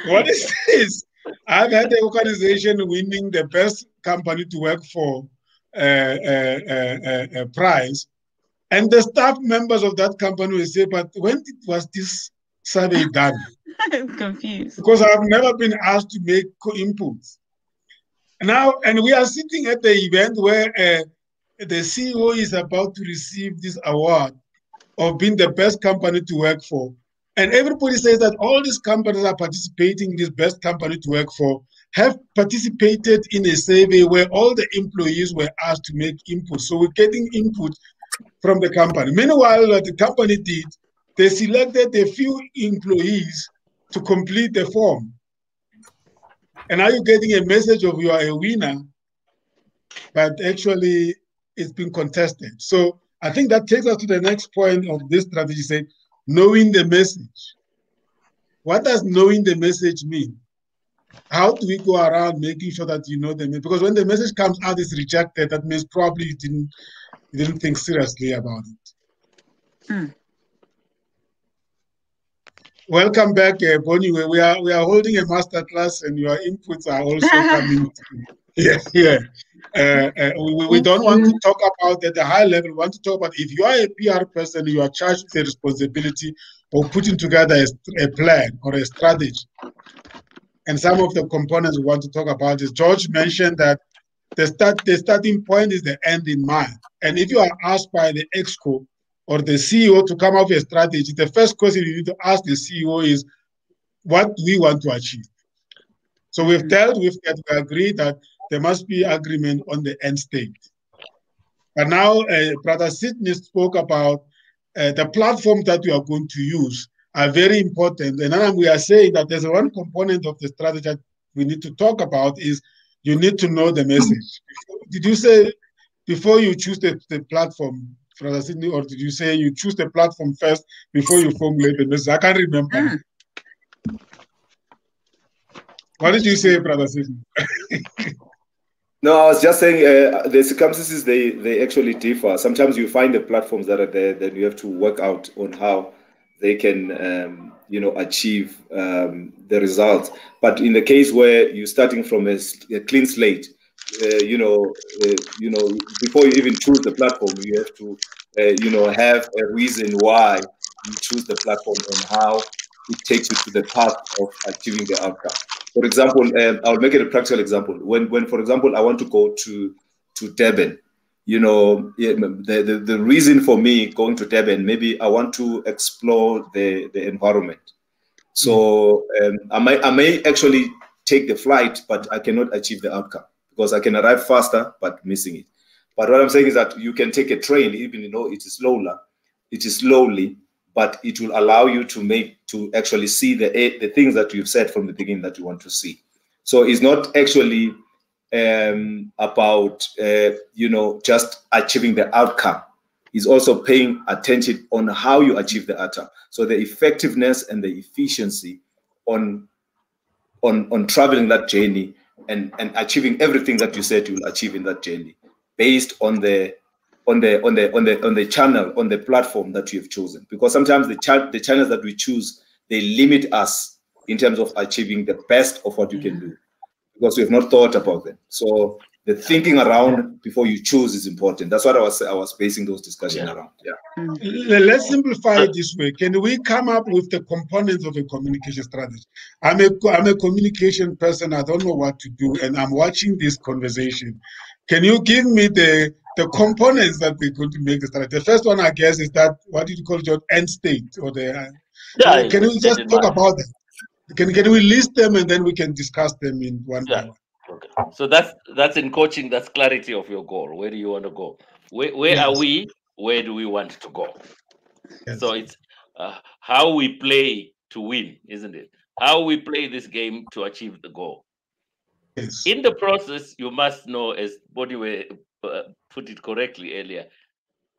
What is this? I've had the organization winning the best company to work for prize, and the staff members of that company will say, but when was this survey done? I'm confused. Because I've never been asked to make inputs. Now, and we are sitting at the event where the CEO is about to receive this award of being the best company to work for. And everybody says that all these companies are participating in this best company to work for, have participated in a survey where all the employees were asked to make input. So we're getting input from the company. Meanwhile, what the company did, they selected a few employees to complete the form. And now you're getting a message of you are a winner, but actually it's been contested. So I think that takes us to the next point of this strategy, saying, knowing the message. What does knowing the message mean? How do we go around making sure that you know the message? Because when the message comes out, it's rejected. That means probably you didn't think seriously about it. Welcome back, Boniwe. We are holding a master class, and your inputs are also coming through. We don't want to talk about at the high level. We want to talk about if you are a PR person, you are charged with the responsibility of putting together a plan or a strategy. And some of the components we want to talk about is George mentioned that the starting point is the end in mind. And if you are asked by the EXCO or the CEO to come up with a strategy, the first question you need to ask the CEO is, what do we want to achieve? So we've dealt with that. We agree that there must be agreement on the end state. But now, Brother Sidney spoke about the platform that we are going to use are very important. And now we are saying that there's one component of the strategy that we need to talk about is you need to know the message. Did you say before you choose the platform, Brother Sidney, or did you say you choose the platform first before you formulate the message? I can't remember. What did you say, Brother Sidney? No, I was just saying the circumstances, they actually differ. Sometimes you find the platforms that are there, then you have to work out on how they can, achieve the results. But in the case where you're starting from a clean slate, before you even choose the platform, you have to, have a reason why you choose the platform and how it takes you to the path of achieving the outcome. For example, I'll make it a practical example. When for example, I want to go to Durban, the reason for me going to Durban, maybe I want to explore the environment. So I may actually take the flight, but I cannot achieve the outcome because I can arrive faster, but missing it. But what I'm saying is that you can take a train, even it is slowly, but it will allow you to actually see the things that you've said from the beginning that you want to see. So it's not actually about just achieving the outcome. It's also paying attention on how you achieve the outcome. So the effectiveness and the efficiency on traveling that journey and achieving everything that you said you will achieve in that journey, based on the channel, on the platform that you have chosen. Because sometimes the channels that we choose, they limit us in terms of achieving the best of what you can do, because we have not thought about them. So the thinking around before you choose is important. That's what I was basing those discussions around. Yeah. Let's simplify it this way. Can we come up with the components of a communication strategy? I'm a communication person. I don't know what to do, and I'm watching this conversation. Can you give me the components that we're going to make the strategy? The first one, I guess, is that, what did you call it, your end state, or the? Can we just talk about that? Can we list them, and then we can discuss them in one by one? Okay. So that's in coaching. That's clarity of your goal. Where do you want to go? Where are we? Where do we want to go? Yes. So it's how we play to win, isn't it? How we play this game to achieve the goal. Yes. In the process, you must know, as Boniwe put it correctly earlier,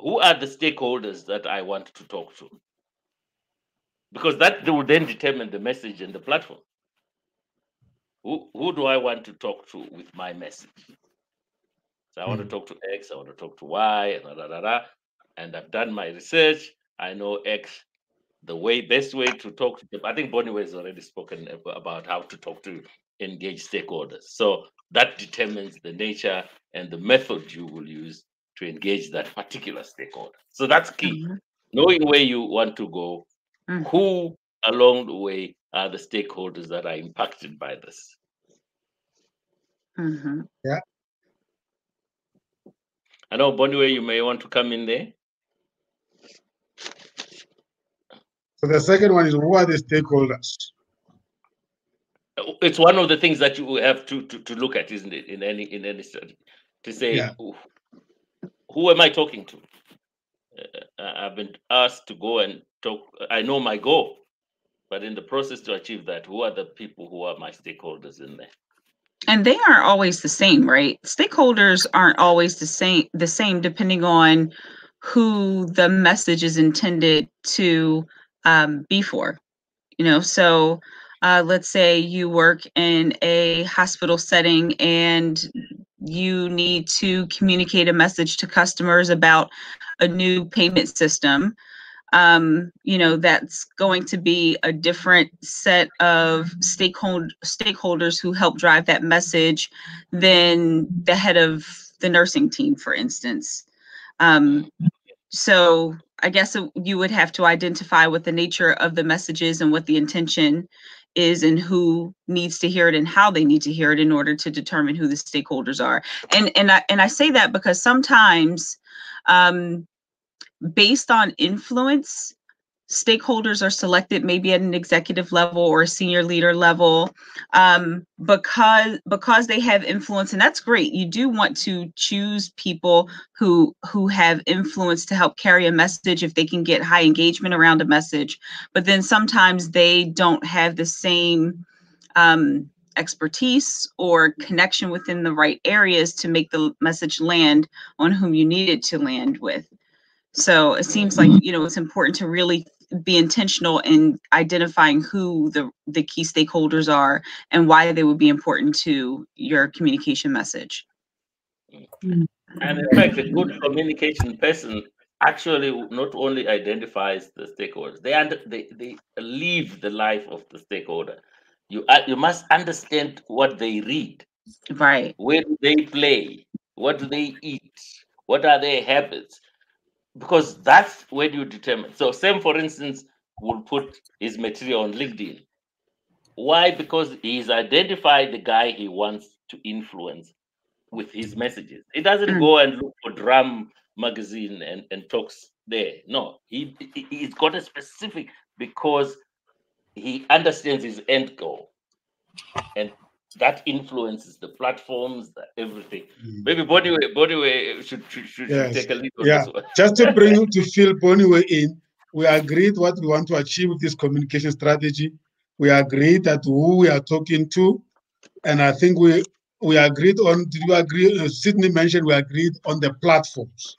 who are the stakeholders that I want to talk to? Because that will then determine the message and the platform. Who do I want to talk to with my message? So I want to talk to X, I want to talk to Y, and I've done my research. I know X, the best way to talk to them. I think Boniwe has already spoken about how to talk to engage stakeholders. So that determines the nature and the method you will use to engage that particular stakeholder. So that's key. Knowing where you want to go, who along the way are the stakeholders that are impacted by this. Yeah. I know, Boniwe, you may want to come in there. So the second one is, who are the stakeholders? It's one of the things that you have to look at, isn't it? In any study, to say, who am I talking to? I've been asked to go and talk. I know my goal, but in the process to achieve that, who are the people who are my stakeholders in there? And they aren't always the same, right? Stakeholders aren't always the same depending on who the message is intended to be for. So let's say you work in a hospital setting and you need to communicate a message to customers about a new payment system. That's going to be a different set of stakeholders who help drive that message than the head of the nursing team, for instance. So I guess you would have to identify what the nature of the message is and what the intention is and who needs to hear it and how they need to hear it in order to determine who the stakeholders are. And I say that because sometimes based on influence, stakeholders are selected maybe at an executive level or a senior leader level because they have influence, and that's great. You do want to choose people who have influence to help carry a message if they can get high engagement around a message, but then sometimes they don't have the same expertise or connection within the right areas to make the message land on whom you need it to land with. So it seems like, it's important to really be intentional in identifying who the key stakeholders are and why they would be important to your communication message. And in fact, a good communication person actually not only identifies the stakeholders, they live the life of the stakeholder. You must understand what they read, right? Where do they play? What do they eat? What are their habits? Because that's where you determine. So Sam, for instance, will put his material on LinkedIn. Why? Because he's identified the guy he wants to influence with his messages. He doesn't go and look for Drum magazine and talks there. No, he's got a specific, because he understands his end goal. And that influences the platforms, everything. Maybe Boniwe should take a lead on this one. Just to bring you to fill Boniwe in, we agreed what we want to achieve with this communication strategy. We agreed that who we are talking to, And I think we agreed on, did you agree, Sydney mentioned we agreed on the platforms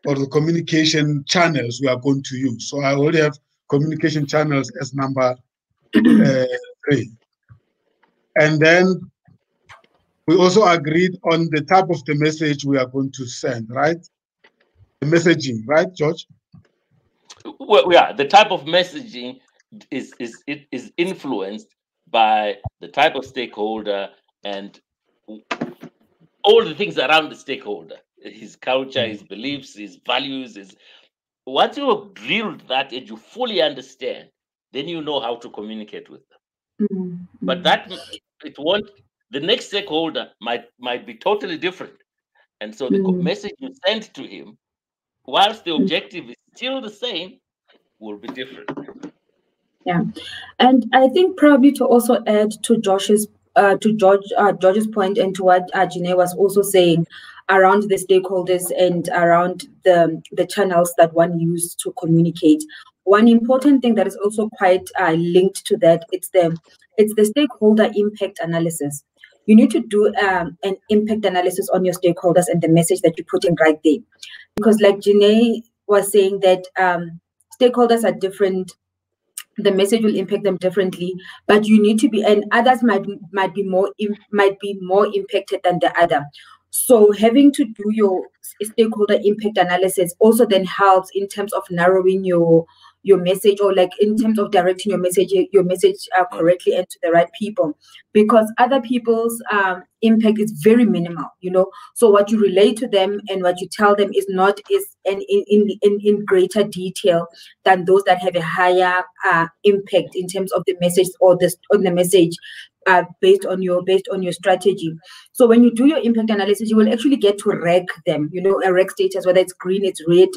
or the communication channels we are going to use. So I already have communication channels as number 3. And then we also agreed on the type of the message we are going to send, right? The messaging, right, George? Well, yeah, the type of messaging is influenced by the type of stakeholder and all the things around the stakeholder, his culture, his beliefs, his values. Once you have drilled that and you fully understand, then you know how to communicate with them. But that it won't. The next stakeholder might be totally different, and so the message you send to him, whilst the objective is still the same, will be different. Yeah, and I think probably to also add to George's point and to what Janae was also saying around the stakeholders and around the channels that one used to communicate. One important thing that is also quite linked to that, it's the stakeholder impact analysis. You need to do an impact analysis on your stakeholders and the message that you're putting right there, because like Janae was saying that stakeholders are different. The message will impact them differently, but you need to be, and others might be more impacted than the other. So having to do your stakeholder impact analysis also then helps in terms of narrowing your message, or like in terms of directing your message correctly and to the right people, because other people's impact is very minimal, so what you relate to them and what you tell them is in greater detail than those that have a higher impact in terms of the message or the message based on your strategy. So when you do your impact analysis, you will actually get to rank them, a rank status, whether it's green, it's red,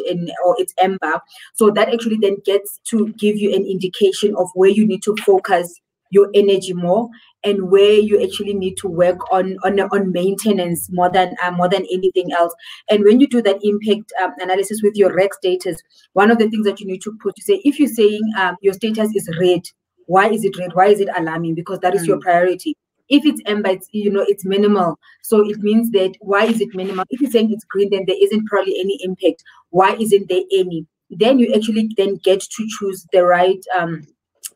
or it's amber. So that actually then gets to give you an indication of where you need to focus your energy more, and where you actually need to work on maintenance more than anything else. And when you do that impact analysis with your rank status, one of the things that you need to put, if you're saying your status is red, why is it red? Why is it alarming? Because that is your priority. If it's amber, it's minimal. So it means that why is it minimal? If you're saying it's green, then there isn't probably any impact. Why isn't there any? Then you actually then get to choose the right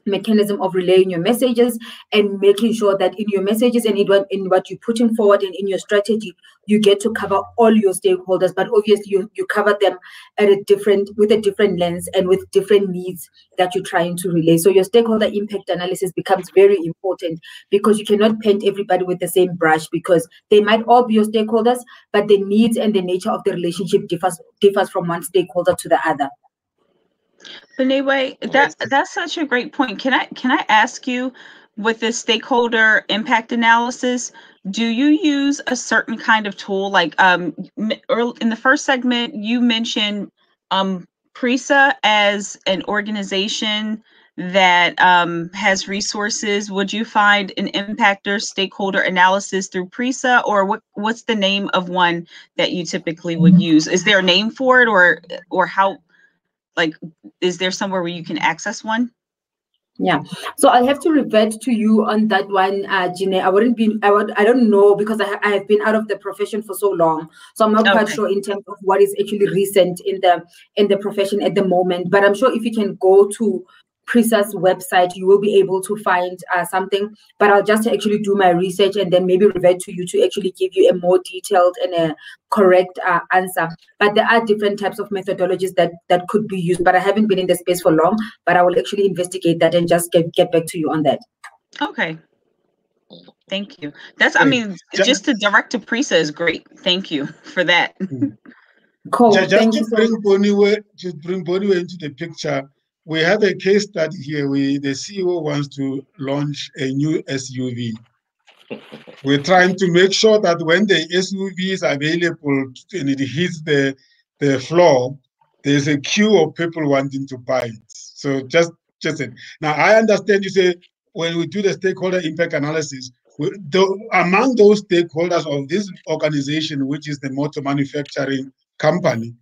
mechanism of relaying your messages and making sure that in your messages and in what you're putting forward and in your strategy, you get to cover all your stakeholders, but obviously you cover them with a different lens and with different needs that you're trying to relay. So your stakeholder impact analysis becomes very important, because you cannot paint everybody with the same brush, because they might all be your stakeholders, but the needs and the nature of the relationship differs from one stakeholder to the other. Boniwe, that's such a great point. Can I ask you, with this stakeholder impact analysis, do you use a certain kind of tool? Like in the first segment, you mentioned PRCN as an organization that has resources. Would you find an impactor stakeholder analysis through PRCN, or what's the name of one that you typically would use? Is there a name for it, or how? Like, is there somewhere where you can access one? Yeah, so I'll have to revert to you on that one, Janae. I don't know, because I have been out of the profession for so long, so I'm not quite sure in terms of what is actually recent in the profession at the moment. But I'm sure if you can go to PRCN's website, you will be able to find something. But I'll just actually do my research and then maybe revert to you to actually give you a more detailed and a correct answer. But there are different types of methodologies that could be used, but I haven't been in the space for long, but I will actually investigate that and just get back to you on that. Okay. Thank you. That's, just to direct to PRCN is great. Thank you for that. Cool. Just to bring Boniwe into the picture, we have a case study here. The CEO wants to launch a new SUV. We're trying to make sure that when the SUV is available and it hits the floor, there's a queue of people wanting to buy it. So just it. Now, I understand you say when we do the stakeholder impact analysis, among those stakeholders of this organization, which is the motor manufacturing company,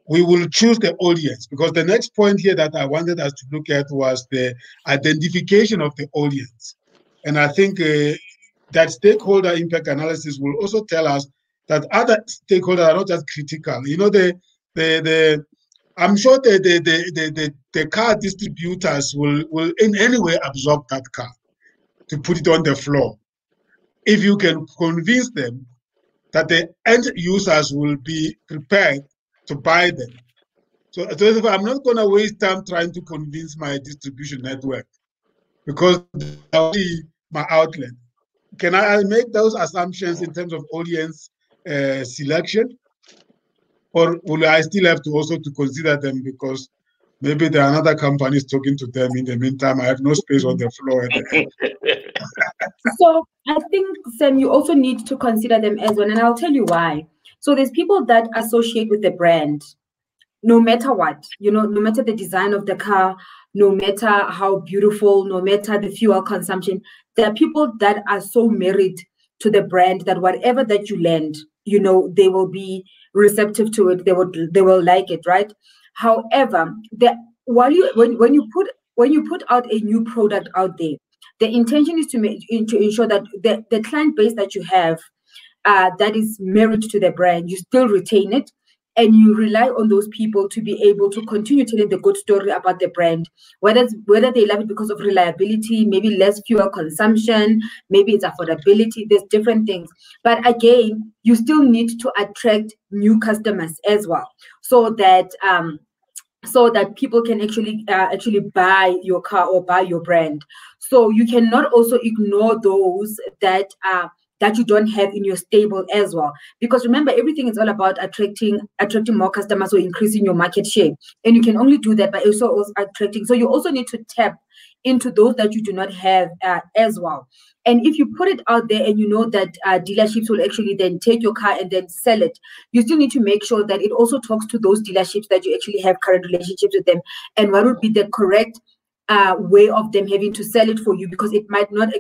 we will choose the audience, because the next point here that I wanted us to look at was the identification of the audience. And I think that stakeholder impact analysis will also tell us that other stakeholders are not just critical. You know, I'm sure the car distributors will in any way absorb that car to put it on the floor. If you can convince them that the end users will be prepared to buy them. So I'm not going to waste time trying to convince my distribution network because they'll be my outlet. Can I make those assumptions in terms of audience selection? Or will I still have to also to consider them because maybe there are another companies talking to them in the meantime? I have no space on the floor at the end. So I think, Sam, you also need to consider them as well, and I'll tell you why. So there's people that associate with the brand, no matter what, no matter the design of the car, no matter how beautiful, no matter the fuel consumption. There are people that are so married to the brand that whatever that you land, they will be receptive to it. They will like it, right? However, when you put out a new product out there, the intention is to ensure that the client base that you have that is married to the brand, you still retain it, and you rely on those people to be able to continue telling the good story about the brand, whether they love it because of reliability, maybe less fuel consumption, maybe it's affordability. There's different things, but again, you still need to attract new customers as well, so that people can actually buy your car or buy your brand. So you cannot also ignore those that you don't have in your stable as well, because remember, everything is all about attracting more customers or increasing your market share, and you can only do that by also attracting. So you also need to tap into those that you do not have as well. And if you put it out there and you know that dealerships will actually then take your car and then sell it, you still need to make sure that it also talks to those dealerships that you actually have current relationships with them, and what would be the correct way of them having to sell it for you, because it might not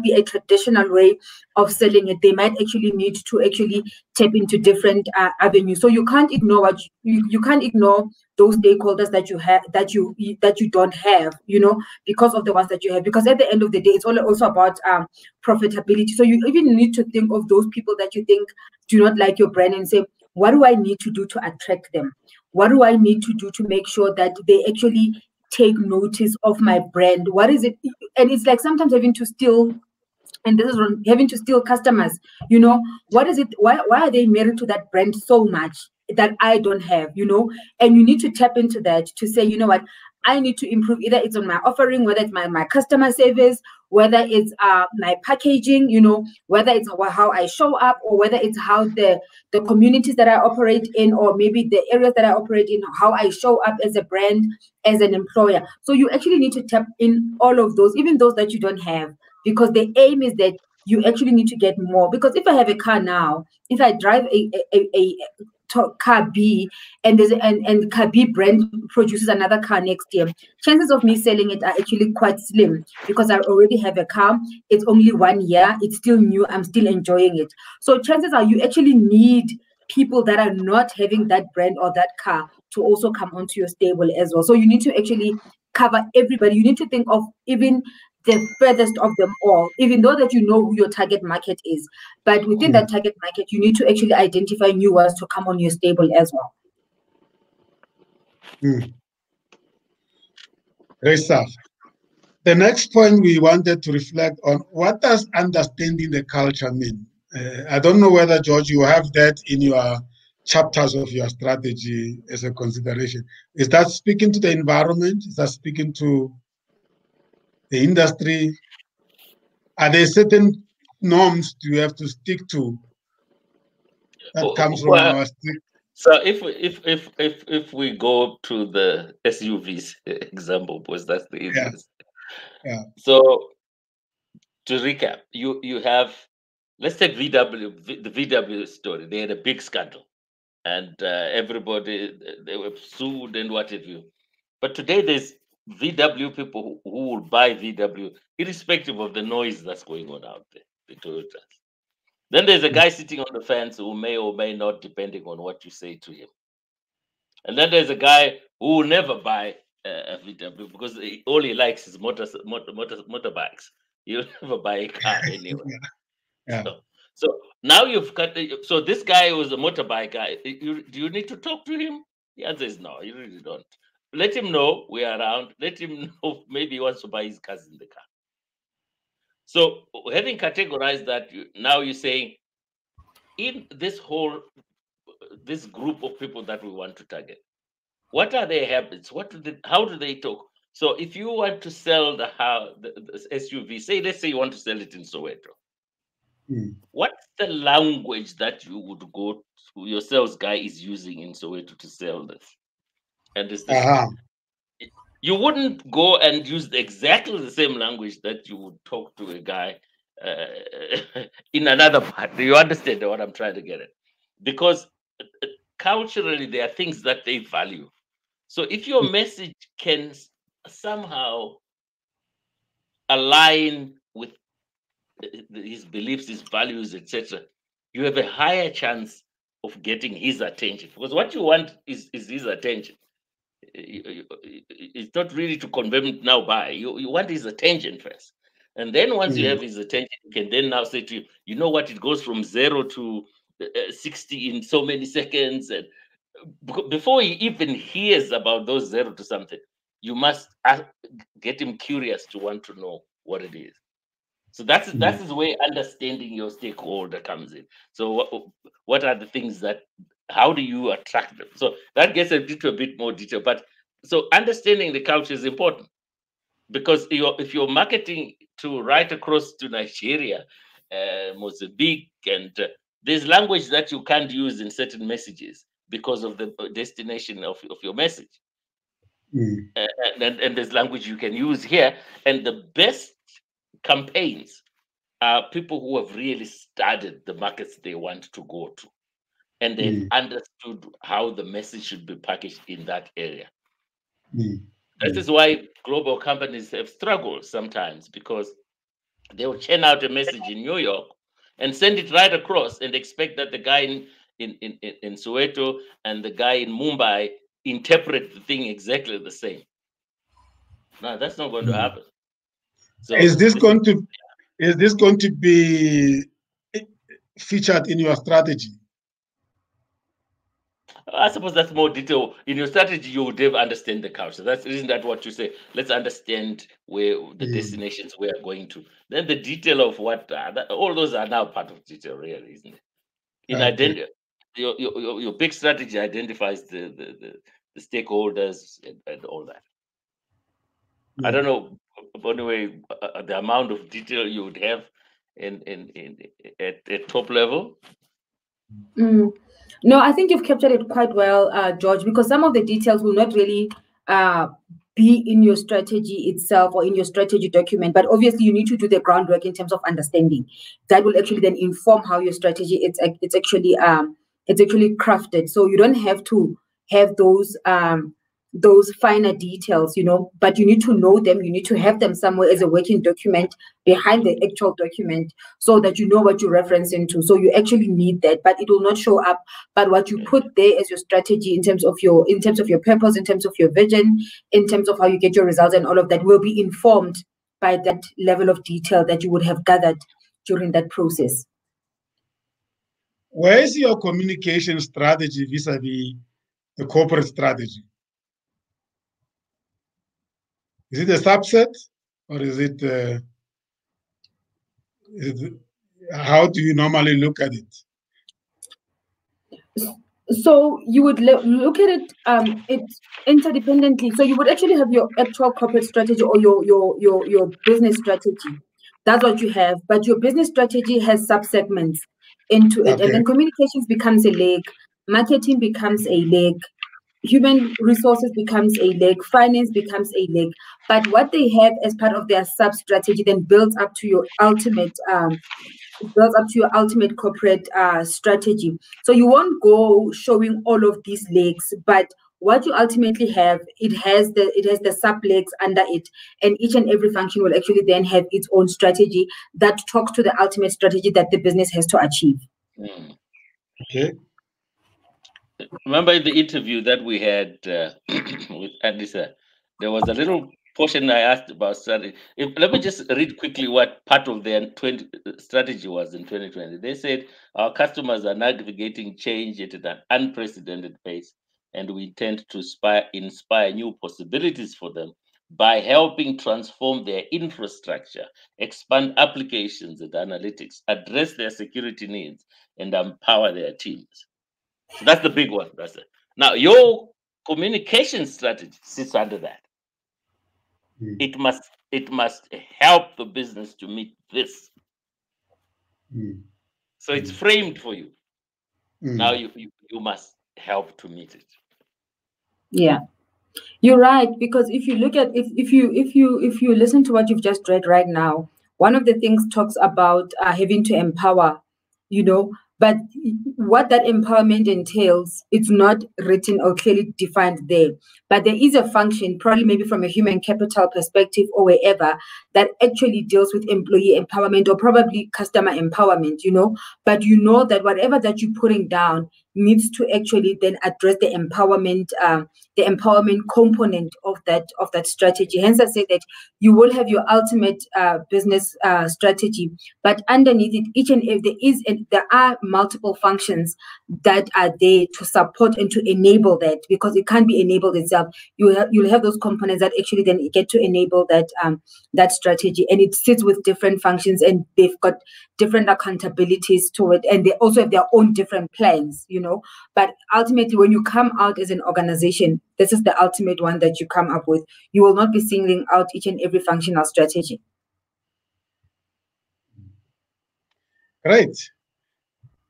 be a traditional way of selling it. They might actually need to actually tap into different avenues. So you can't ignore you can't ignore those stakeholders that you have that you don't have, because of the ones that you have. Because at the end of the day, it's also about profitability. So you even need to think of those people that you think do not like your brand and say, what do I need to do to attract them? What do I need to do to make sure that they actually take notice of my brand? What is it? And it's like sometimes having to steal, and this is having to steal customers. What is it? Why are they married to that brand so much that I don't have? And you need to tap into that to say, you know what, I need to improve. Either it's on my offering, whether it's my customer service, whether it's my packaging, whether it's how I show up, or whether it's how the communities that I operate in, or maybe the areas that I operate in, how I show up as a brand, as an employer. So you actually need to tap in all of those, even those that you don't have, because the aim is that you actually need to get more. Because if I have a car now, if I drive a car B, and car B brand produces another car next year, chances of me selling it are actually quite slim, because I already have a car. It's only 1 year. It's still new. I'm still enjoying it. So chances are you actually need people that are not having that brand or that car to also come onto your stable as well. So you need to actually cover everybody. You need to think of even the furthest of them all, even though that you know who your target market is. But within that target market, you need to actually identify new ones to come on your stable as well. Great stuff. The next point we wanted to reflect on, what does understanding the culture mean? I don't know whether, George, you have that in your chapters of your strategy as a consideration. Is that speaking to the environment? Is that speaking to the industry? Are there certain norms do you have to stick to that comes from our stick? So if we go to the SUVs example, because that's the easiest. Yeah. So to recap, you have, let's take VW, the VW story. They had a big scandal, and everybody, they were sued and what have you. But today there's VW people who will buy VW irrespective of the noise that's going on out there, the Toyotas. Then there's a guy sitting on the fence who may or may not, depending on what you say to him. And then there's a guy who will never buy a VW because all he likes is motorbikes. You'll never buy a car anyway. Yeah. So now you've got. So this guy was a motorbike guy. Do you need to talk to him? The answer is no. You really don't. Let him know we are around. Let him know maybe he wants to buy his cousin the car. So having categorized that, now you're saying in this this group of people that we want to target, what are their habits? How do they talk? So if you want to sell the SUV, let's say you want to sell it in Soweto, what's the language that you would go to, your sales guy is using in Soweto to sell this? And this you wouldn't go and use exactly the same language that you would talk to a guy in another part. Do you understand what I'm trying to get at? Because culturally, there are things that they value. So if your message can somehow align with his beliefs, his values, etc., you have a higher chance of getting his attention. Because what you want is his attention. It's not really to convert him now buy. You want his attention first. And then once you have his attention, you can then now say to him, you know what, it goes from 0 to 60 in so many seconds. And before he even hears about those 0 to something, you must get him curious to want to know what it is. So that is where understanding your stakeholder comes in. So what are the things how do you attract them? So that gets into a bit more detail. But so understanding the culture is important, because if you're marketing to right across to Nigeria, Mozambique, and there's language that you can't use in certain messages because of the destination of your message. And there's language you can use here. And the best campaigns are people who have really studied the markets they want to go to, and they've understood how the message should be packaged in that area. That is why global companies have struggled sometimes, because they will churn out a message in New York and send it right across and expect that the guy in Soweto and the guy in Mumbai interpret the thing exactly the same. No, that's not going to happen. So is this going to be featured in your strategy? I suppose that's more detail. In your strategy, you would have understand the culture. Isn't that what you say? Let's understand where the destinations we are going to. Then the detail of what all those are now part of detail, really, isn't it? In identity, your big strategy identifies the stakeholders and all that. I don't know, anyway, the amount of detail you would have at top level. No, I think you've captured it quite well, George, because some of the details will not really be in your strategy itself or in your strategy document, but obviously you need to do the groundwork in terms of understanding. That will actually then inform how your strategy it's actually crafted. So you don't have to have those finer details, but you need to know them. You need to have them somewhere as a working document behind the actual document, so that you know what you reference into. So you actually need that, but it will not show up. But what you put there as your strategy, in terms of your purpose, in terms of your vision, in terms of how you get your results, and all of that will be informed by that level of detail that you would have gathered during that process. Where is your communication strategy vis-a-vis the corporate strategy? Is it a subset, or is it how do you normally look at it? So you would look at it interdependently. So you would actually have your actual corporate strategy or your business strategy. That's what you have. But your business strategy has sub-segments into it. And then communications becomes a leg, marketing becomes a leg, human resources becomes a leg, finance becomes a leg. But what they have as part of their sub-strategy then builds up to your ultimate corporate strategy. So you won't go showing all of these legs, but what you ultimately have, it has the sub legs under it, and each and every function will actually then have its own strategy that talks to the ultimate strategy that the business has to achieve. Okay. Remember in the interview that we had with Adisa, there was a little portion I asked about strategy. Let me just read quickly what part of their strategy was in 2020. They said, our customers are navigating change at an unprecedented pace, and we intend to inspire new possibilities for them by helping transform their infrastructure, expand applications and analytics, address their security needs, and empower their teams. So that's the big one. That's it. Now, your communication strategy sits under that. It must help the business to meet this. So it's framed for you. Now you must help to meet it. Yeah, you're right, because if you look at if you listen to what you've just read right now, one of the things talks about having to empower, but what that empowerment entails, it's not written or clearly defined there. But there is a function, probably maybe from a human capital perspective or wherever, that actually deals with employee empowerment or probably customer empowerment, But that whatever that you're putting down needs to actually then address the empowerment component of that strategy. Hence, I say that you will have your ultimate business strategy, but underneath it, there are multiple functions that are there to support and to enable that, because it can't be enabled itself. You'll have those components that actually then get to enable that strategy, and it sits with different functions, and they've got different accountabilities to it, and they also have their own different plans, But ultimately, when you come out as an organization, this is the ultimate one that you come up with. You will not be singling out each and every functional strategy. Great.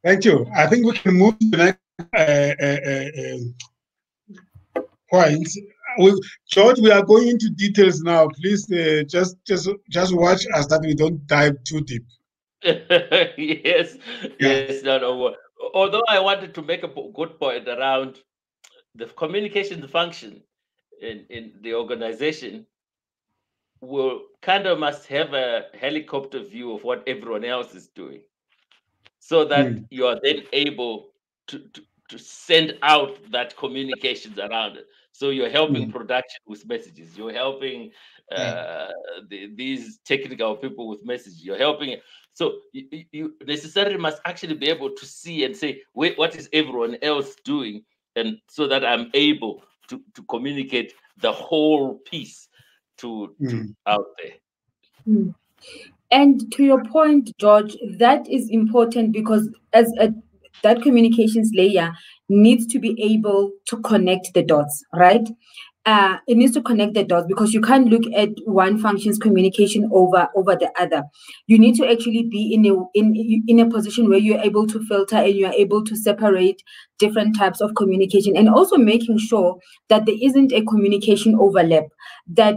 Thank you. I think we can move to the next point. George, we are going into details now. Please just watch us that we don't dive too deep. Yes. No. Although I wanted to make a good point around the communication function in the organization, will kind of must have a helicopter view of what everyone else is doing, so that you are then able to send out that communications around it. So you're helping production with messages. You're helping these technical people with messages. You're helping. So you necessarily must actually be able to see and say, wait, what is everyone else doing? And so that I'm able to communicate the whole piece to out there. And to your point, George, that is important, because that communications layer needs to be able to connect the dots, right? It needs to connect the dots, because you can't look at one function's communication over the other. You need to actually be in a position where you're able to filter and you're able to separate different types of communication, and also making sure that there isn't a communication overlap, that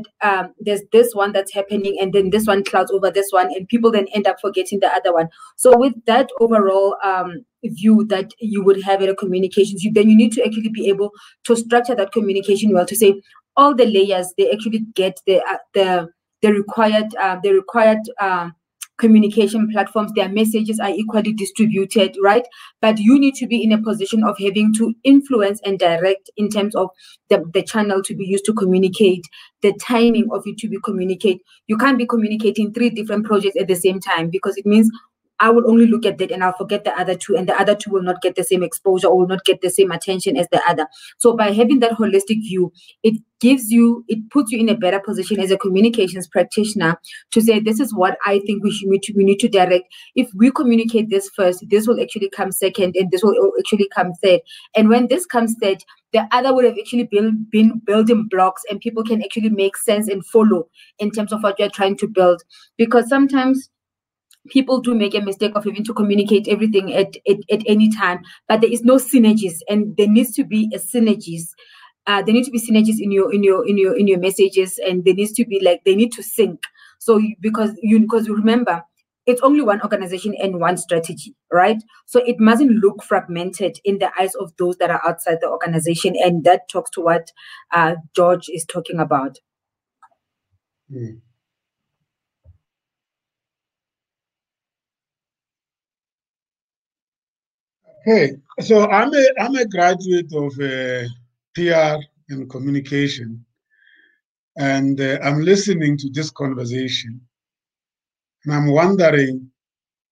there's this one that's happening and then this one clouds over this one, and people then end up forgetting the other one. So with that overall view that you would have in a communications, then you need to actually be able to structure that communication well, to say all the layers, they actually get the required communication platforms, their messages are equally distributed, right? But you need to be in a position of having to influence and direct in terms of the channel to be used to communicate, the timing of it to be communicated. You can't be communicating 3 different projects at the same time, because it means I will only look at that and I'll forget the other 2, and the other 2 will not get the same exposure or will not get the same attention as the other. So by having that holistic view, it puts you in a better position as a communications practitioner to say, this is what I think we need to direct. If we communicate this first, this will actually come second, and this will actually come third. And when this comes third, the other would have actually been building blocks, and people can actually make sense and follow in terms of what you're trying to build. Because sometimes people do make a mistake of having to communicate everything at any time, but there is no synergies, and there needs to be a synergies. There need to be synergies in your messages, and there needs to be they need to sync. So because you remember, it's only one organization and one strategy, right? So it mustn't look fragmented in the eyes of those that are outside the organization, and that talks to what George is talking about. Okay, so I'm a graduate of PR and communication, and I'm listening to this conversation, and I'm wondering,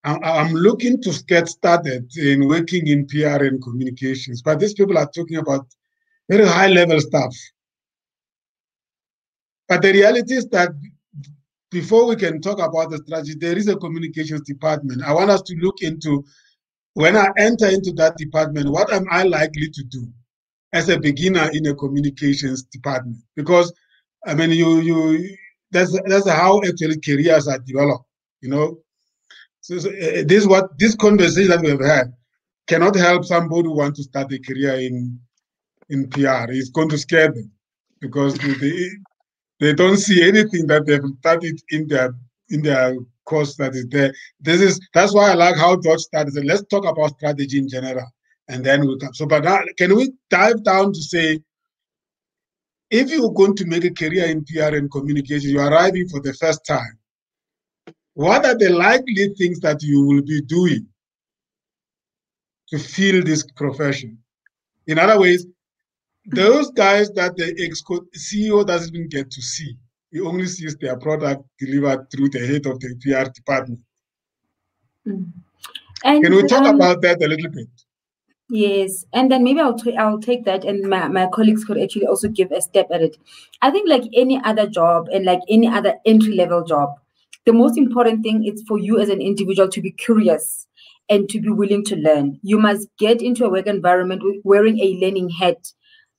I'm looking to get started in working in PR and communications, but these people are talking about very high-level stuff. But the reality is that before we can talk about the strategy, there is a communications department. I want us to look into, when I enter into that department, what am I likely to do as a beginner in a communications department? Because, I mean, that's how actually careers are developed, you know. So this conversation that we've had cannot help somebody who wants to start a career in PR. It's going to scare them because they don't see anything that they've studied in their course that is there. That's why I like how George started. Let's talk about strategy in general, and then we'll come. So, but now, can we dive down to say, if you're going to make a career in PR and communication, you're arriving for the first time, what are the likely things that you will be doing to fill this profession? In other ways, those guys that the CEO doesn't even get to see. He only sees their product delivered through the head of the PR department. And, can we talk about that a little bit? Yes, and then maybe I'll take that, and my colleagues could actually also give a step at it. I think like any other job and like any other entry-level job, the most important thing is for you as an individual to be curious and to be willing to learn. You must get into a work environment wearing a learning hat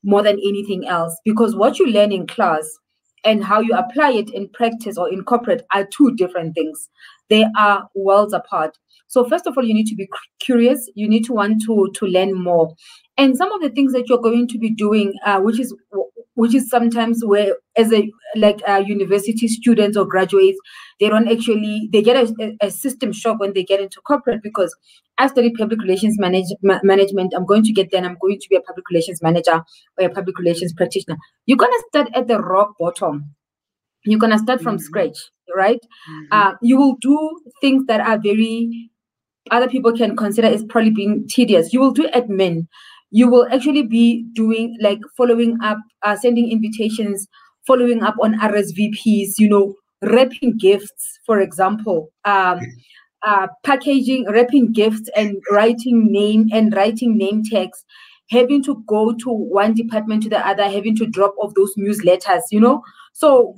more than anything else, because what you learn in class and how you apply it in practice or in corporate are two different things. They are worlds apart. So first of all, you need to be curious. You need to want to learn more. And some of the things that you're going to be doing, which is sometimes where, as university students or graduates, they get a system shock when they get into corporate, because I studied public relations management. I'm going to get there and I'm going to be a public relations manager or a public relations practitioner. You're going to start at the rock bottom. You're going to start from scratch, right? You will do things that are very, other people can consider as probably being tedious. You will do admin. You will actually be doing like following up, sending invitations, following up on RSVPs, wrapping gifts, for example, packaging, wrapping gifts and writing name tags, having to go to one department to the other, having to drop off those newsletters, So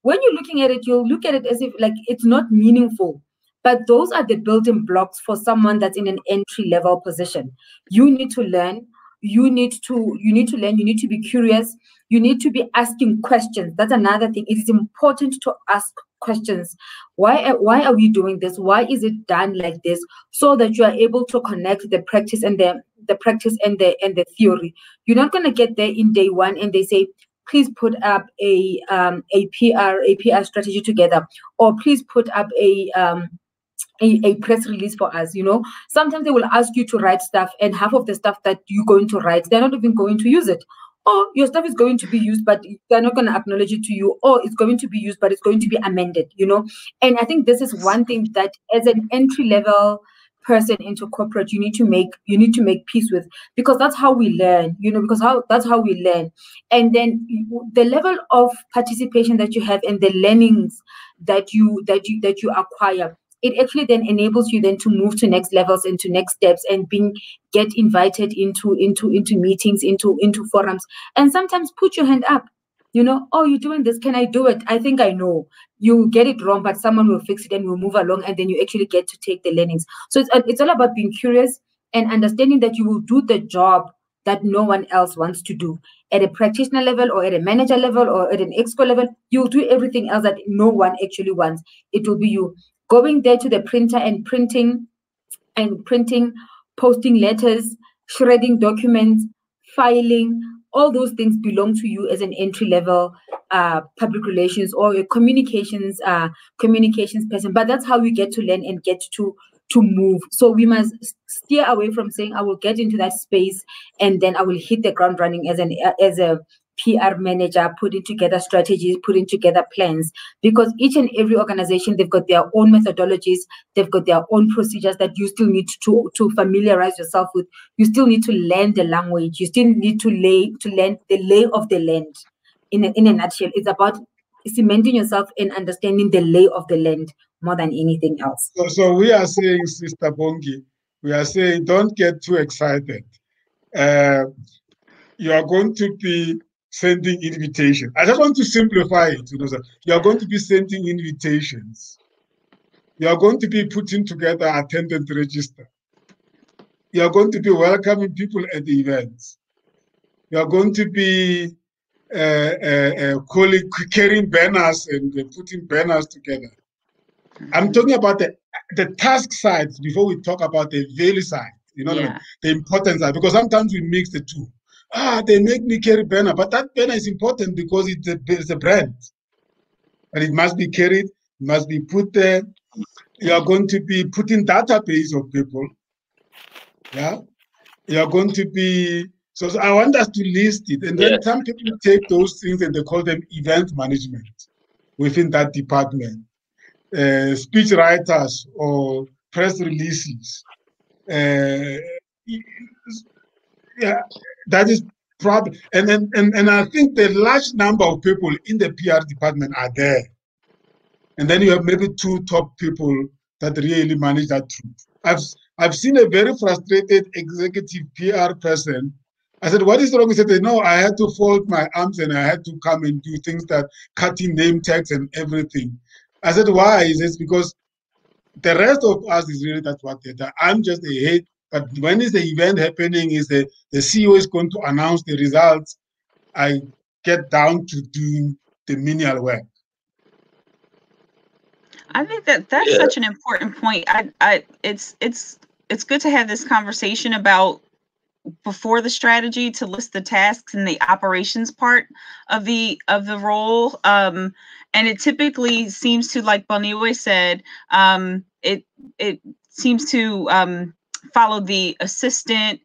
when you're looking at it, you'll look at it as if like it's not meaningful. But those are the building blocks for someone that's in an entry-level position. You need to learn. You need to learn. You need to be curious. You need to be asking questions. That's another thing. It is important to ask questions. Why are we doing this? Why is it done like this? So that you are able to connect the practice and the practice and the theory. You're not going to get there in day one and they say, please put up a PR strategy together, or please put up a press release for us. Sometimes they will ask you to write stuff, and half of the stuff that you're going to write, they're not even going to use it. Or your stuff is going to be used, but they're not going to acknowledge it to you. Or it's going to be used, but it's going to be amended, And I think this is one thing that as an entry-level person into corporate, you need to make peace with, because that's how we learn, that's how we learn. And then the level of participation that you have and the learnings that you acquire, it actually then enables you then to move to next levels, into next steps, and get invited into meetings, into forums, and sometimes put your hand up. Oh, you're doing this. Can I do it? I think I know. You get it wrong, but someone will fix it and we'll move along, and then you actually get to take the learnings. So it's all about being curious and understanding that you will do the job that no one else wants to do. At a practitioner level or at a manager level or at an exco level, you'll do everything else that no one actually wants. It will be you going there to the printer and printing, posting letters, shredding documents, filing. All those things belong to you as an entry-level public relations or a communications person. But that's how we get to learn and get to move. So we must steer away from saying, I will get into that space and then I will hit the ground running as a PR manager, putting together strategies, putting together plans, because each and every organization, they've got their own methodologies, they've got their own procedures that you still need to familiarize yourself with. You still need to learn the language. You still need to learn the lay of the land. in a nutshell, it's about cementing yourself and understanding the lay of the land more than anything else. So we are saying, Sister Bongi, we are saying don't get too excited. You are going to be sending invitations. I just want to simplify it. You are going to be sending invitations. You are going to be putting together attendance register. You are going to be welcoming people at the events. You are going to be carrying banners and putting banners together. I'm talking about the task side before we talk about the value side. The importance side, because sometimes we mix the two. They make me carry banner, but that banner is important because it's a brand, and it must be carried, must be put there. You are going to be putting database of people. Yeah, you are going to be. So I want us to list it, and then some people take those things and they call them event management within that department. Speech writers or press releases. That is probably, and I think the large number of people in the PR department are there. And then you have maybe 2 top people that really manage that troop. I've seen a very frustrated executive PR person. I said, what is wrong? He said, no, I had to fold my arms and I had to come and do things that cutting name tags and everything. I said, why? He says, because the rest of us is really that's what they do. I'm just a head, but when is the event happening? Is the CEO is going to announce the results? I get down to doing the menial work. I think that's such an important point. It's good to have this conversation about before the strategy to list the tasks and the operations part of the role. And it typically seems to, like Boniwe said, it seems to follow the assistant,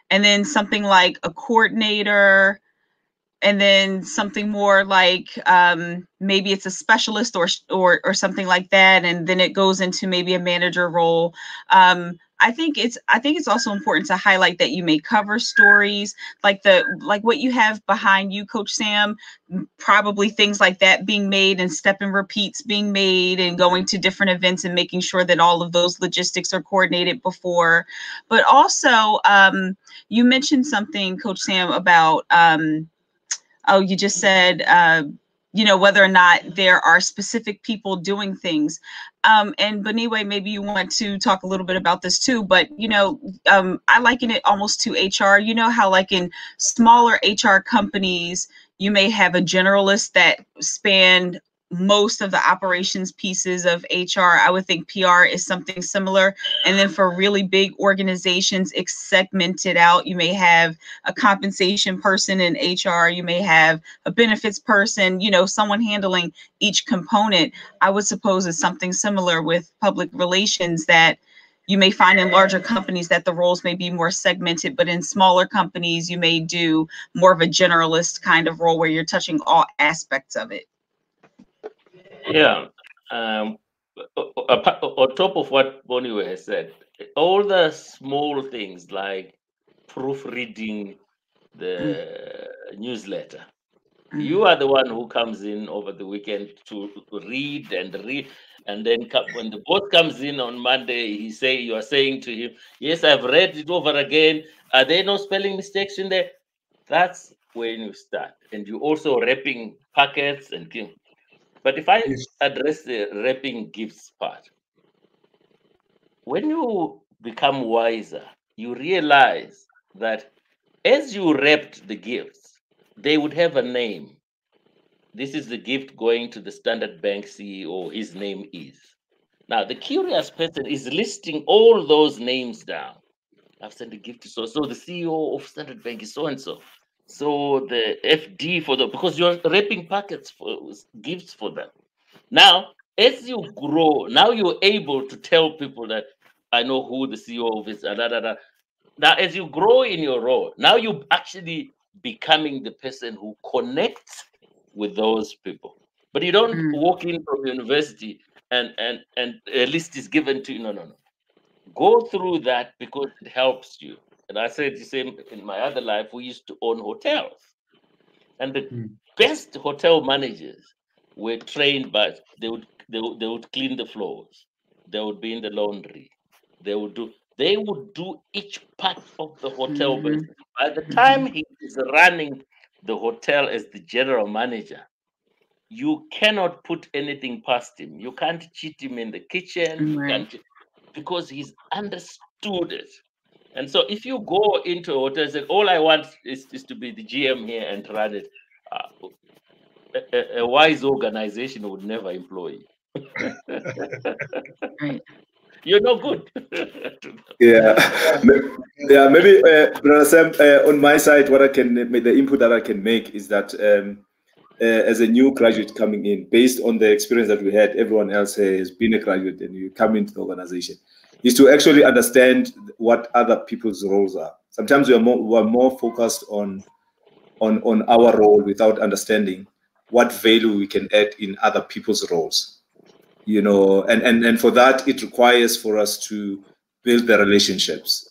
and then something like a coordinator, and then something more like maybe it's a specialist or something like that, and then it goes into maybe a manager role. I think it's also important to highlight that you may cover stories like what you have behind you, Coach Sam, probably things like that being made and step and repeats being made and going to different events and making sure that all of those logistics are coordinated before. But also, you mentioned something, Coach Sam, about you just said, whether or not there are specific people doing things. And Boniwe, maybe you want to talk a little bit about this too, but, I liken it almost to HR. You know how like in smaller HR companies, you may have a generalist that span most of the operations pieces of HR. I would think PR is something similar. And then for really big organizations, it's segmented out. You may have a compensation person in HR. You may have a benefits person, someone handling each component. I would suppose it's something similar with public relations that you may find in larger companies that the roles may be more segmented, but in smaller companies, you may do more of a generalist kind of role where you're touching all aspects of it. Yeah. On top of what Boniwe has said, all the small things like proofreading the newsletter. You are the one who comes in over the weekend to read, and then when the boss comes in on Monday, you are saying to him, yes, I've read it over again. Are there no spelling mistakes in there? That's when you start. And you also wrapping packets and gifts. But if I address the wrapping gifts part, when you become wiser, you realize that as you wrapped the gifts, they would have a name. This is the gift going to the Standard Bank CEO. His name is. Now, the curious person is listing all those names down. I've sent a gift to so the CEO of Standard Bank is so-and-so. So the FD because you're wrapping packets for gifts for them. Now, as you grow, now you're able to tell people that I know who the CEO of is. Now, as you grow in your role, now you're actually becoming the person who connects with those people. But you don't walk in from university and a list is given to you. No. Go through that because it helps you. And I said the same in my other life. We used to own hotels. And the best hotel managers were trained, but they would clean the floors, they would be in the laundry, they would do each part of the hotel. Mhm. By the time he is running the hotel as the general manager, you cannot put anything past him. You can't cheat him in the kitchen. You Right. can't, because he's understood it. And so if you go into a hotel and say, all I want is to be the GM here and run it, a wise organization would never employ you. Right. You're no good. Yeah, yeah. Maybe, Brother Sam, on my side, what I can, the input that I can make is that as a new graduate coming in, based on the experience that we had, everyone else has been a graduate, and you come into the organization, is to actually understand what other people's roles are. Sometimes we are more focused on our role without understanding what value we can add in other people's roles. You know, and for that, it requires for us to build the relationships.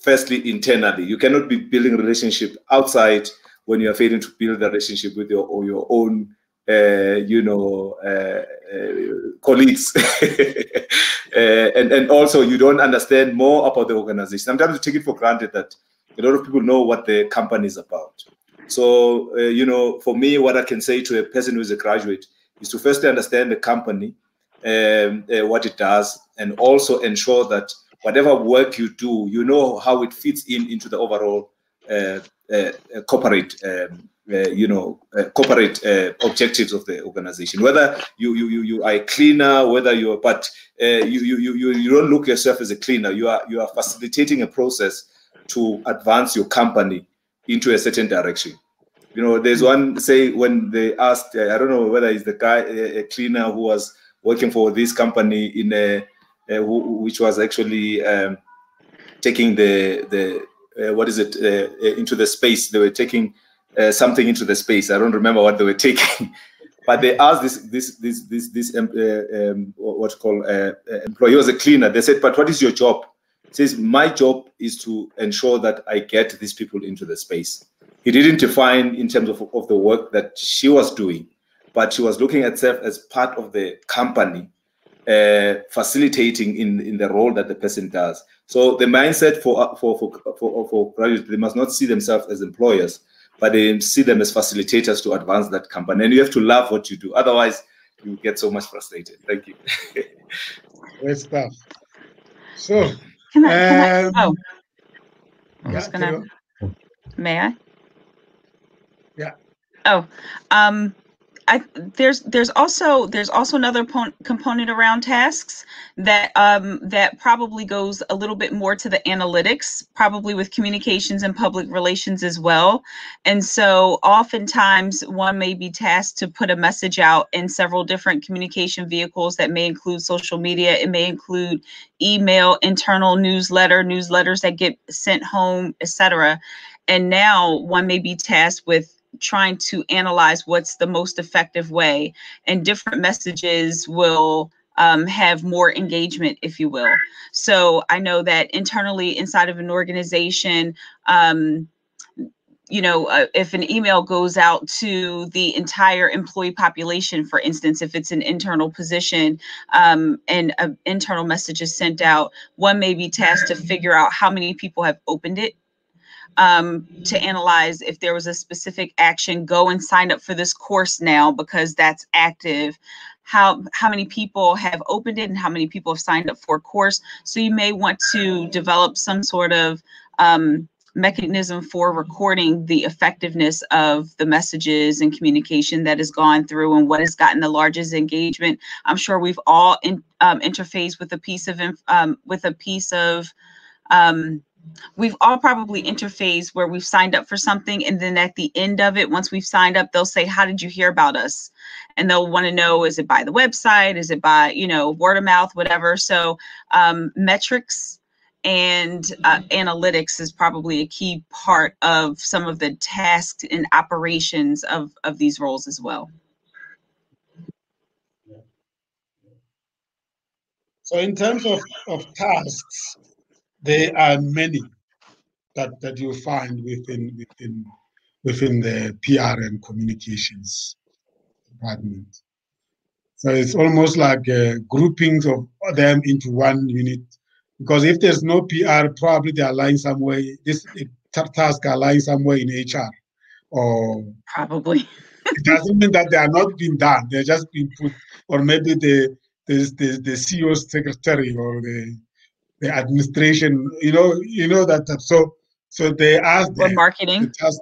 Firstly, internally, you cannot be building a relationship outside when you are failing to build a relationship with your own, colleagues, and also you don't understand more about the organization. Sometimes you take it for granted that a lot of people know what the company is about. So, for me, what I can say to a person who is a graduate is to firstly understand the company, what it does, and also ensure that whatever work you do, you know how it fits into the overall corporate, corporate objectives of the organization. Whether you are a cleaner, whether you are, but you don't look yourself as a cleaner. You are facilitating a process to advance your company into a certain direction. You know, there's one say when they asked, I don't know whether it's the guy, a cleaner who was working for this company in which was actually taking the what is it into the space. They were taking something into the space. I don't remember what they were taking, but they asked this what you call employee, was a cleaner. They said, "But what is your job?" He says, "My job is to ensure that I get these people into the space." He didn't define in terms of the work that she was doing, but she was looking at herself as part of the company, facilitating in the role that the person does. So the mindset for graduates, they must not see themselves as employers, but they see them as facilitators to advance that company. And you have to love what you do. Otherwise, you get so much frustrated. Thank you. Great stuff. So, Can I? Oh, yeah, may I? Yeah. Oh, there's also another component around tasks that that probably goes a little bit more to the analytics, probably with communications and public relations as well. And so oftentimes one may be tasked to put a message out in several different communication vehicles that may include social media. It may include email, internal newsletters that get sent home, etc. And now one may be tasked with trying to analyze what's the most effective way, and different messages will have more engagement, if you will. So I know that internally inside of an organization, if an email goes out to the entire employee population, for instance, if it's an internal position, and an internal message is sent out, one may be tasked to figure out how many people have opened it, to analyze if there was a specific action. Go and sign up for this course now because that's active. How many people have opened it and how many people have signed up for a course. So you may want to develop some sort of mechanism for recording the effectiveness of the messages and communication that has gone through and what has gotten the largest engagement. I'm sure we've all interfaced with a piece of we've all probably interfaced where we've signed up for something, and then at the end of it, once we've signed up, they'll say, "How did you hear about us?" And they'll want to know, is it by the website? Is it by, word of mouth, whatever. So metrics and analytics is probably a key part of some of the tasks and operations of these roles as well. So in terms of tasks, there are many that you find within within the PRN communications department. So it's almost like groupings of them into one unit, because if there's no PR, probably they are lying somewhere. This task are lying somewhere in HR, or probably. It doesn't mean that they are not being done; they're just being put, or maybe the CEO's secretary or the administration. You know that. So they ask Or marketing, the task,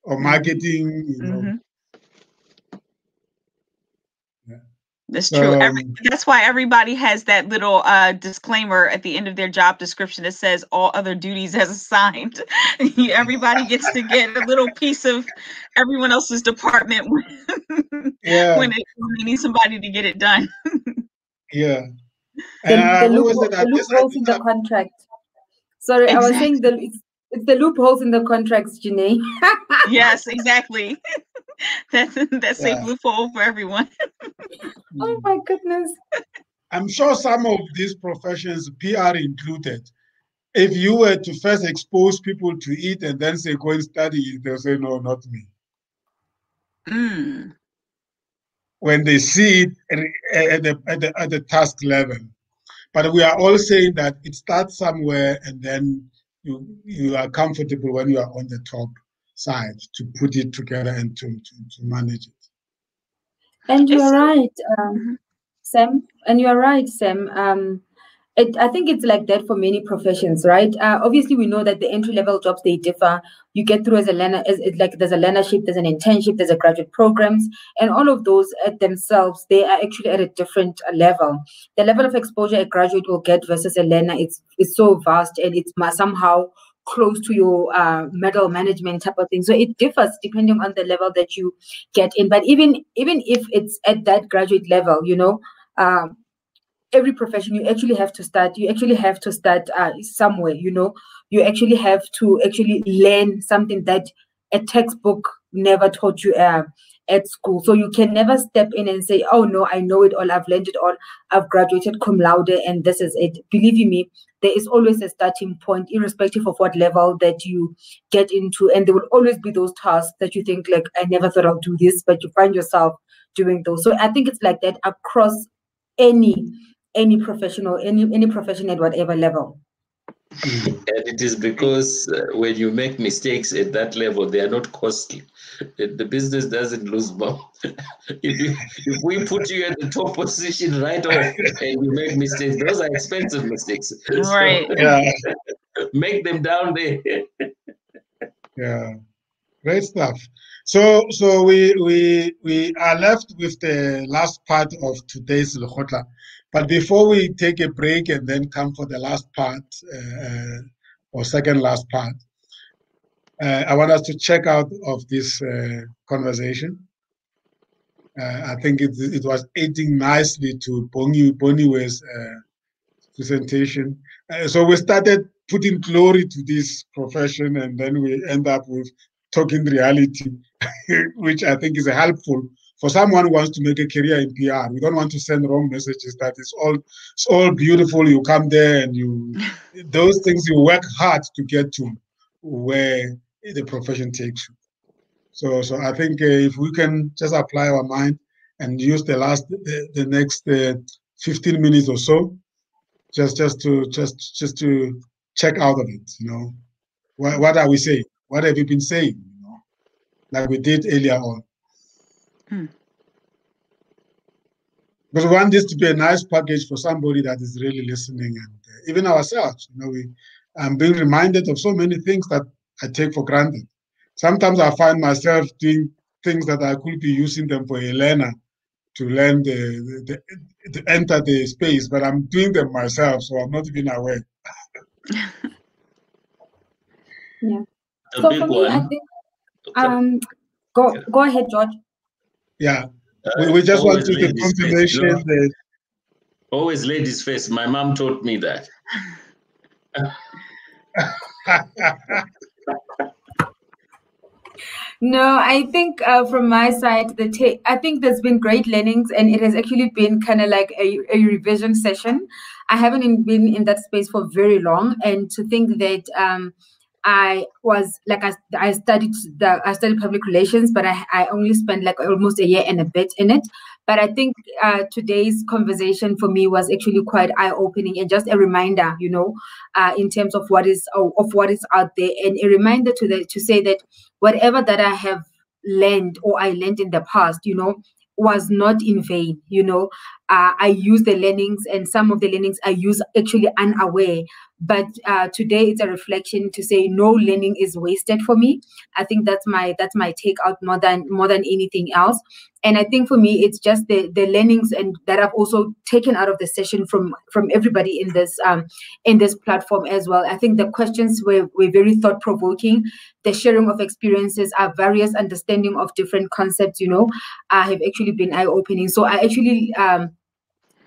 or marketing. You know. Mm-hmm. That's true. That's why everybody has that little disclaimer at the end of their job description that says all other duties as assigned. Everybody gets to get a little piece of everyone else's department when they need somebody to get it done. Yeah. And the loopholes in the contract. Sorry, exactly. I was saying it's the loopholes in the contracts, Janae. Yes, exactly. That's a loophole for everyone. Oh my goodness. I'm sure some of these professions, PR included, if you were to first expose people to it and then say, go and study it, they'll say, no, not me. When they see it at the task level. But we are all saying that it starts somewhere, and then you are comfortable when you are on the top side to put it together and to manage it. And you're right, Sam. And you're right, Sam. I think it's like that for many professions, right? Obviously, we know that the entry-level jobs, they differ. You get through as a learner, like there's a learnership, there's an internship, there's a graduate programs, and all of those at themselves, they are actually at a different level. The level of exposure a graduate will get versus a learner, it's so vast, and it's somehow close to your middle management type of thing. So it differs depending on the level that you get in. But even if it's at that graduate level, every profession, you actually have to start somewhere. You actually have to learn something that a textbook never taught you at school. So you can never step in and say, oh no, I know it all, I've learned it all, I've graduated cum laude and this is it. Believe you me, there is always a starting point, irrespective of what level that you get into, and there will always be those tasks that you think like, I never thought I'll do this, but you find yourself doing those. So I think it's like that across any professional, any profession at whatever level. And it is because when you make mistakes at that level, they are not costly. The business doesn't lose money. If we put you at the top position right off and you make mistakes, those are expensive mistakes. Right. So, make them down there. Yeah, great stuff. So we are left with the last part of today's LEKGOTLA. But before we take a break and then come for the last part, or second last part, I want us to check out of this conversation. I think it was aiding nicely to Boniwe's presentation. So we started putting glory to this profession, and then we end up with talking reality, which I think is helpful for someone who wants to make a career in PR. We don't want to send wrong messages that it's all beautiful. You come there and those things you work hard to get to where the profession takes you. So I think if we can just apply our mind and use the next 15 minutes or so, just to check out of it. What are we saying? What have you been saying? Like we did earlier on. Because we want this to be a nice package for somebody that is really listening, and even ourselves. I'm being reminded of so many things that I take for granted. Sometimes I find myself doing things that I could be using them for a learner to learn to enter the space, but I'm doing them myself, so I'm not even aware. Yeah. So for me, I think go ahead, George. Yeah. We just want to the confirmation. Always ladies first. My mom taught me that. No, I think from my side, I think there's been great learnings, and it has actually been kind of like a revision session. I haven't been in that space for very long, and to think that I studied public relations, but I only spent like almost a year and a bit in it. But I think today's conversation for me was actually quite eye-opening and just a reminder, you know, in terms of what is out there, and a reminder to say that whatever that I have learned or I learned in the past, you know, was not in vain. You know, I use the learnings, and some of the learnings I use actually unaware. But today it's a reflection to say no learning is wasted for me. I think that's my take out more than anything else. And I think for me, it's just the learnings and that I've also taken out of the session from everybody in this platform as well. I think the questions were very thought provoking. The sharing of experiences, our various understanding of different concepts, you know, have actually been eye opening. So I actually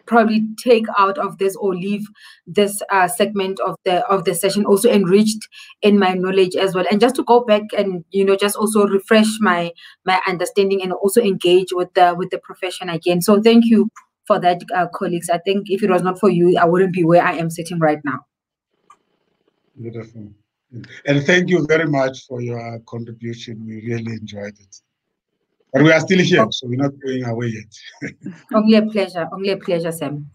probably take out of this or leave this segment of the session also enriched in my knowledge as well, and just to go back and, you know, just also refresh my understanding and also engage with the profession again. So thank you for that, colleagues. I think if it was not for you, I wouldn't be where I am sitting right now. Beautiful. And thank you very much for your contribution. We really enjoyed it. But we are still here, so we're not going away yet. Only a pleasure, Sam.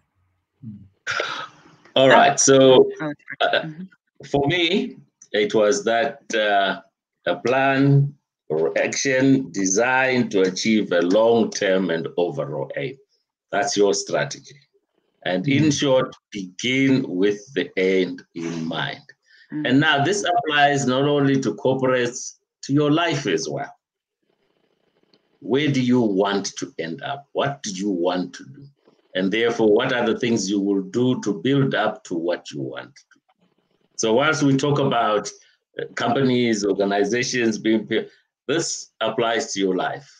All right. So for me, it was that a plan or action designed to achieve a long-term and overall aim. That's your strategy. And in short, begin with the end in mind. And now this applies not only to corporates, to your life as well. Where do you want to end up? What do you want to do? And therefore, what are the things you will do to build up to what you want to do? So whilst we talk about companies, organizations, this applies to your life.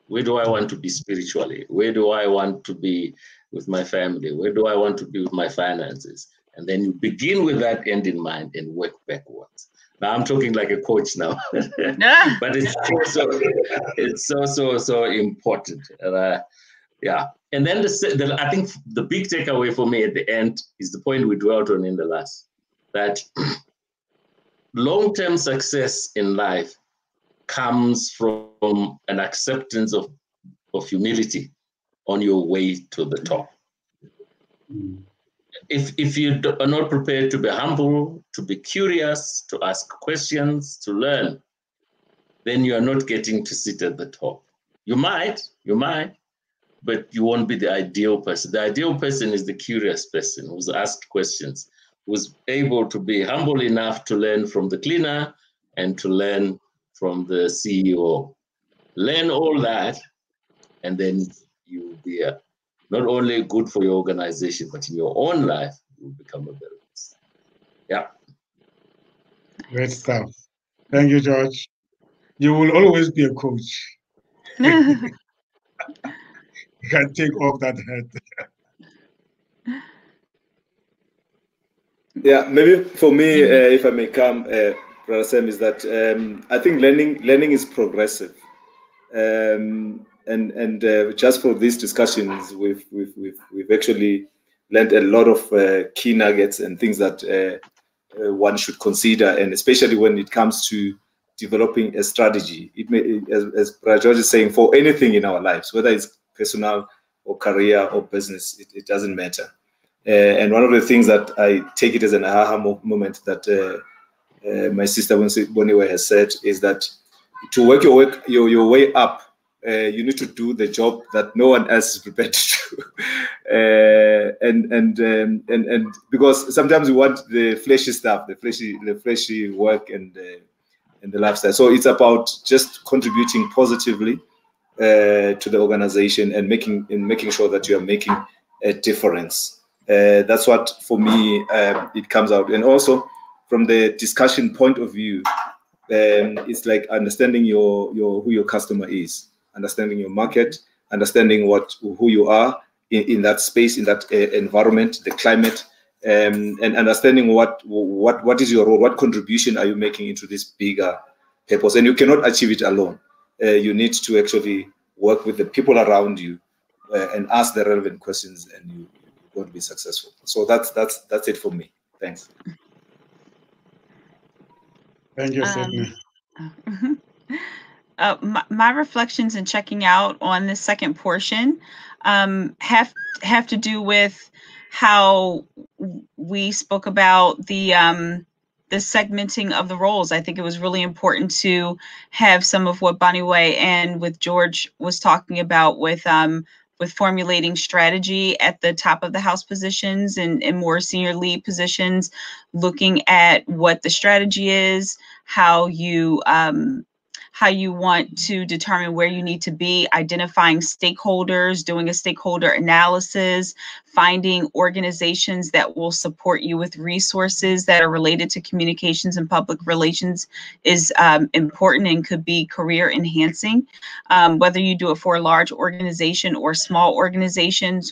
Where do I want to be spiritually? Where do I want to be with my family? Where do I want to be with my finances? And then you begin with that end in mind and work backwards. Now I'm talking like a coach now, but it's so important. Yeah, and then I think the big takeaway for me at the end is the point we dwelt on in the last, that long-term success in life comes from an acceptance of humility on your way to the top. If you are not prepared to be humble, to be curious, to ask questions, to learn, then you are not getting to sit at the top. You might, but you won't be the ideal person. The ideal person is the curious person who's asked questions, who's able to be humble enough to learn from the cleaner and to learn from the CEO. Learn all that, and then you'll be not only good for your organization, but in your own life, you'll become a better person. Yeah. Great stuff. Thank you, George. You will always be a coach. You can take off that hat. Yeah, maybe for me, if I may come, Brother Sam, is that I think learning is progressive. And just for these discussions, we've actually learned a lot of key nuggets and things that one should consider, and especially when it comes to developing a strategy. It may, as Brother George is saying, for anything in our lives, whether it's personal or career or business, it doesn't matter. And one of the things that I take it as an aha moment that my sister Ms Boniwe has said is that to work your way up, you need to do the job that no one else is prepared to do, and because sometimes we want the fleshy stuff, the fleshy work and the lifestyle. So it's about just contributing positively to the organization and making sure that you are making a difference. That's what, for me, it comes out. And also from the discussion point of view, it's like understanding who your customer is, understanding your market, understanding who you are in that space, in that environment, the climate, and understanding what is your role, what contribution are you making into this bigger purpose. And you cannot achieve it alone. You need to actually work with the people around you and ask the relevant questions, and you're going to be successful. So that's it for me. Thanks. Thank you, Sydney. My reflections and checking out on this second portion have to do with how we spoke about the segmenting of the roles. I think it was really important to have some of what Boniwe and with George was talking about with formulating strategy at the top of the house positions and more senior lead positions, looking at what the strategy is, how you want to determine where you need to be, identifying stakeholders, doing a stakeholder analysis, finding organizations that will support you with resources that are related to communications and public relations is important and could be career enhancing. Whether you do it for a large organization or small organization,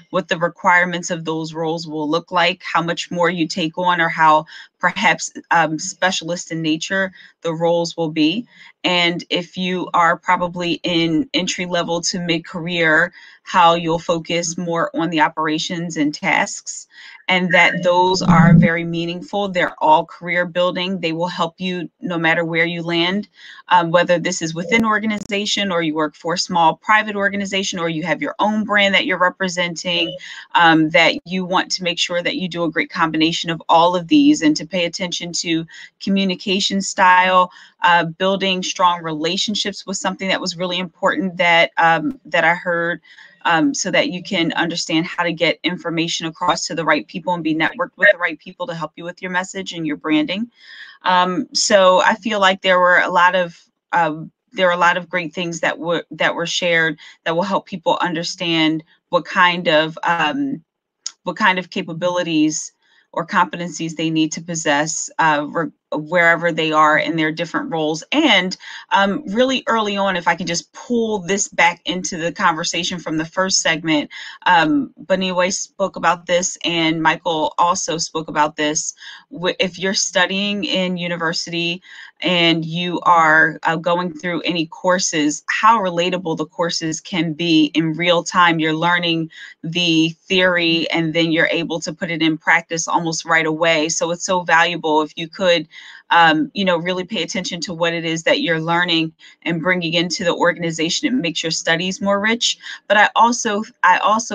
what the requirements of those roles will look like, how much more you take on, or how perhaps specialist in nature the roles will be. And if you are probably in entry level to mid-career, how you'll focus more on the operations and tasks, and that those are very meaningful. They're all career building. They will help you no matter where you land, whether this is within organization or you work for a small private organization or you have your own brand that you're representing, that you want to make sure that you do a great combination of all of these, and to pay attention to communication style. Building strong relationships was something that was really important that I heard, so that you can understand how to get information across to the right people and be networked with the right people to help you with your message and your branding. So I feel like there were a lot of great things that were shared that will help people understand what kind of capabilities or competencies they need to possess wherever they are in their different roles. And really early on, if I could just pull this back into the conversation from the first segment, Boniwe spoke about this and Michael also spoke about this. If you're studying in university and you are going through any courses, how relatable the courses can be in real time. You're learning the theory and then you're able to put it in practice almost right away. So it's so valuable if you could, really pay attention to what it is that you're learning and bringing into the organization. It makes your studies more rich. But I also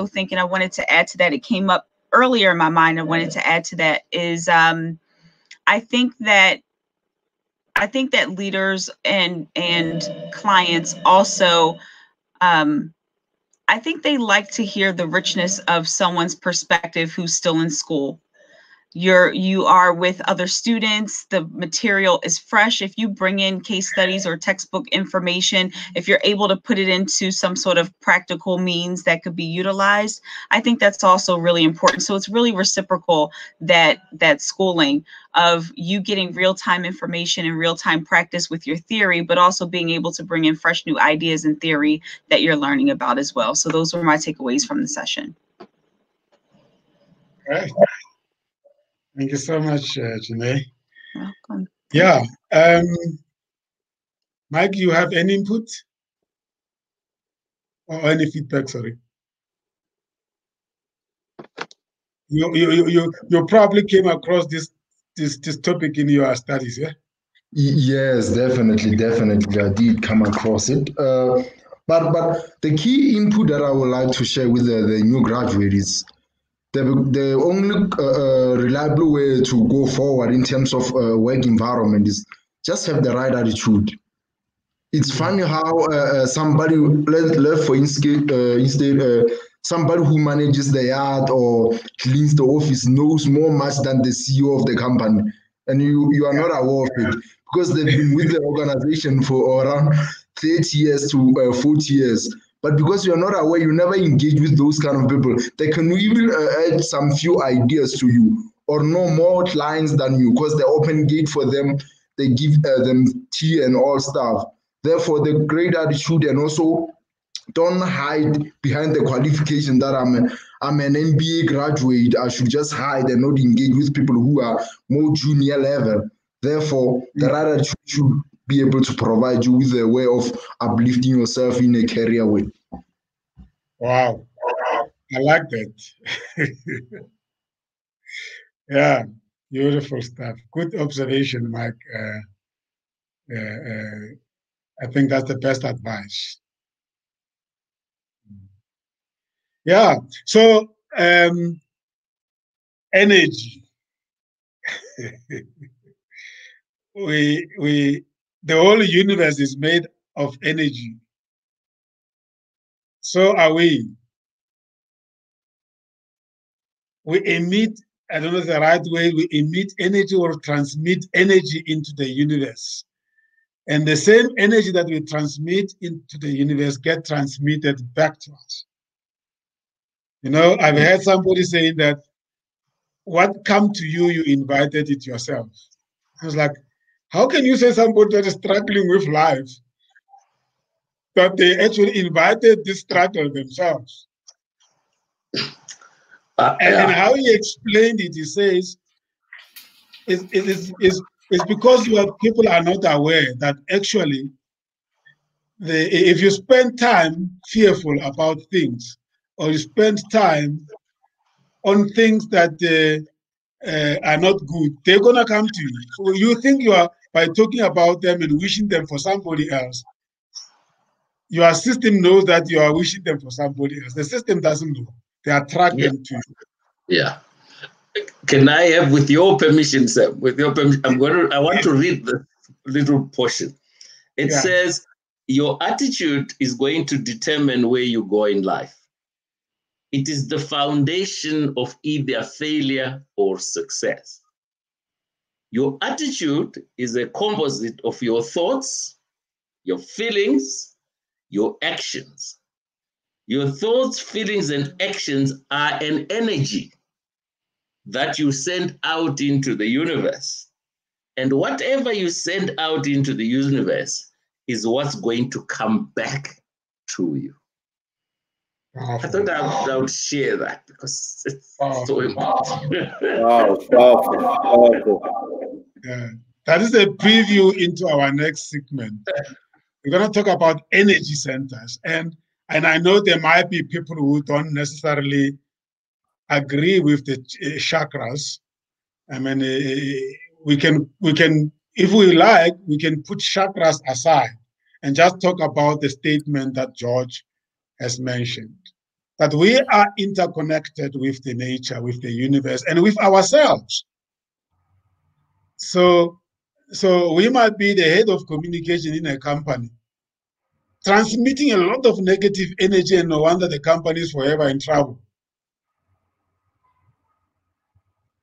think, and I wanted to add to that, it came up earlier in my mind, I wanted to add to that is, I think that leaders and clients also, I think they like to hear the richness of someone's perspective who's still in school. You are with other students, the material is fresh. If you bring in case studies or textbook information, if you're able to put it into some sort of practical means that could be utilized, I think that's also really important. So it's really reciprocal, that schooling of you getting real-time information and real-time practice with your theory, but also being able to bring in fresh new ideas and theory that you're learning about as well. So those were my takeaways from the session. All right. Thank you so much, Janae. Welcome. Yeah. Mike, you have any input or any feedback? Sorry. You probably came across this topic in your studies, yeah? Yes, definitely. I did come across it. But the key input that I would like to share with the new graduate is the only reliable way to go forward in terms of work environment is just have the right attitude. It's funny how somebody, let's for instance, somebody who manages the yard or cleans the office knows more much than the CEO of the company, and you are not aware of it because they've been with the organization for around 30 years to 40 years. But because you're not aware, you never engage with those kind of people. They can even add some few ideas to you or know more clients than you because they open gate for them. They give them tea and all stuff. Therefore, the great attitude, and also don't hide behind the qualification that I'm an MBA graduate. I should just hide and not engage with people who are more junior level. Therefore, the right attitude should be able to provide you with a way of uplifting yourself in a career way. Wow, I like that. Yeah, Beautiful stuff. Good observation, Mike. I think that's the best advice. Yeah. So energy. The whole universe is made of energy. So are we. We emit, I don't know the right way, we emit energy or transmit energy into the universe. And the same energy that we transmit into the universe get transmitted back to us. You know, I've heard somebody saying that what come to you, you invited it yourself. I was like, how can you say somebody that is struggling with life that they actually invited this struggle themselves? And how he explained it, he says, it's because people are not aware that actually, if you spend time fearful about things, or you spend time on things that are not good, they're gonna come to you. So you think you are, by talking about them and wishing them for somebody else, your system knows that you are wishing them for somebody else. The system doesn't know. They attract them to you. Yeah. Can I have, with your permission, sir? With your permission, I want to read the little portion. It says, your attitude is going to determine where you go in life. It is the foundation of either failure or success. Your attitude is a composite of your thoughts, your feelings, your actions. Your thoughts, feelings, and actions are an energy that you send out into the universe. And whatever you send out into the universe is what's going to come back to you. I thought I would share that because it's so important. Yeah. That is a preview into our next segment. We're going to talk about energy centers. And I know there might be people who don't necessarily agree with the chakras. I mean, we can, if we like, we can put chakras aside and just talk about the statement that George has mentioned, that we are interconnected with the nature, with the universe, and with ourselves. So we might be the head of communication in a company, transmitting a lot of negative energy, and no wonder the company is forever in trouble.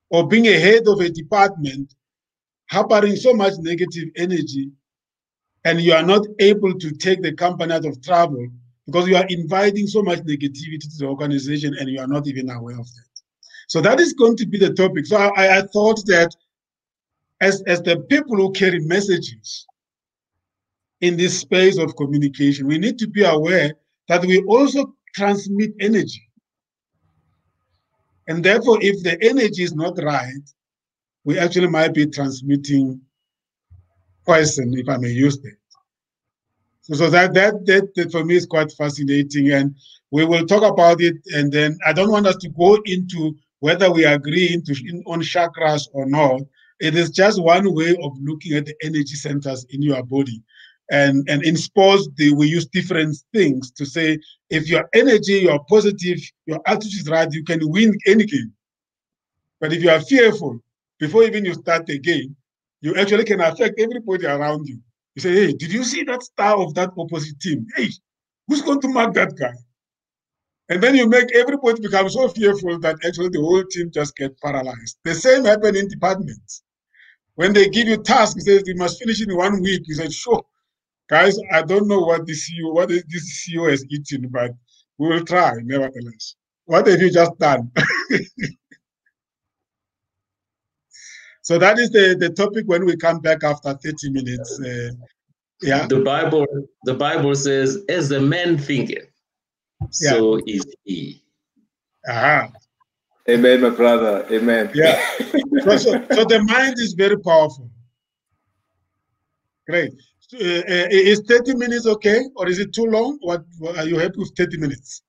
Or being a head of a department, harboring so much negative energy, and you are not able to take the company out of trouble because you are inviting so much negativity to the organization and you are not even aware of that. So that is going to be the topic. So I thought that as the people who carry messages in this space of communication, we need to be aware that we also transmit energy. And therefore, if the energy is not right, we actually might be transmitting poison, if I may use that. So that for me is quite fascinating, and we will talk about it. And then I don't want us to go into whether we agree on chakras or not. It is just one way of looking at the energy centers in your body. And in sports, we use different things to say, if your energy, you're positive, your attitude is right, you can win any game. But if you are fearful, before even you start the game, you actually can affect everybody around you. You say, hey, did you see that star of that opposite team? Hey, who's going to mark that guy? And then you make everybody become so fearful that actually the whole team just get paralyzed. The same happens in departments. When they give you tasks, they say you must finish in 1 week. You say, sure, guys, I don't know what this CEO has eaten, but we will try nevertheless. What have you just done? So that is the topic when we come back after 30 minutes. Yeah. The Bible says, as a man thinketh, so is he. Aha. Amen, my brother. Amen. Yeah. So the mind is very powerful. Great. Is 30 minutes okay, or is it too long? What are you happy with 30 minutes?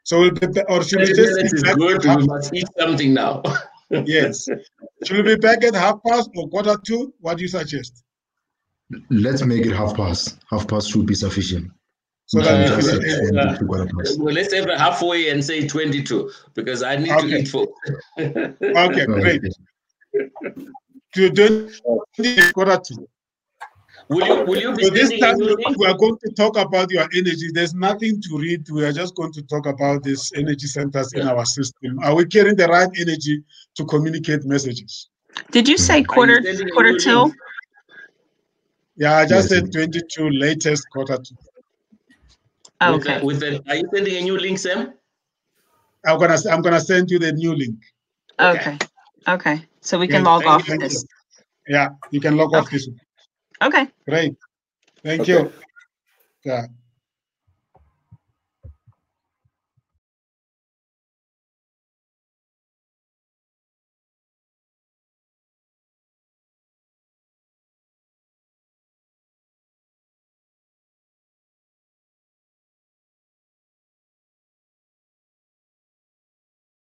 So we'll be, or should we just is good. We must eat something now. Yes. Should we be back at 2:30 or 2:45? What do you suggest? Let's make it 2:30. 2:30 should be sufficient. So We that can we just can say end. 22 2:15. Well, let's have a halfway and say 22 because I need to Okay. eat for. Okay, great. To do 2:45. Will you be So this sending a time new link? we are going to talk about your energy. There's nothing to read. We are just going to talk about these energy centers in our system. Are we carrying the right energy to communicate messages? Did you say Are you sending a new quarter two? link? Yeah, I just Yes. said 22, latest 2:45. Okay. Are you sending a new link, Sam? I'm gonna send you the new link. Okay. Okay. So we can Great. log off Thank this. you. Yeah, you can log off Okay. this one. Okay. Great. Thank Okay. you. Yeah.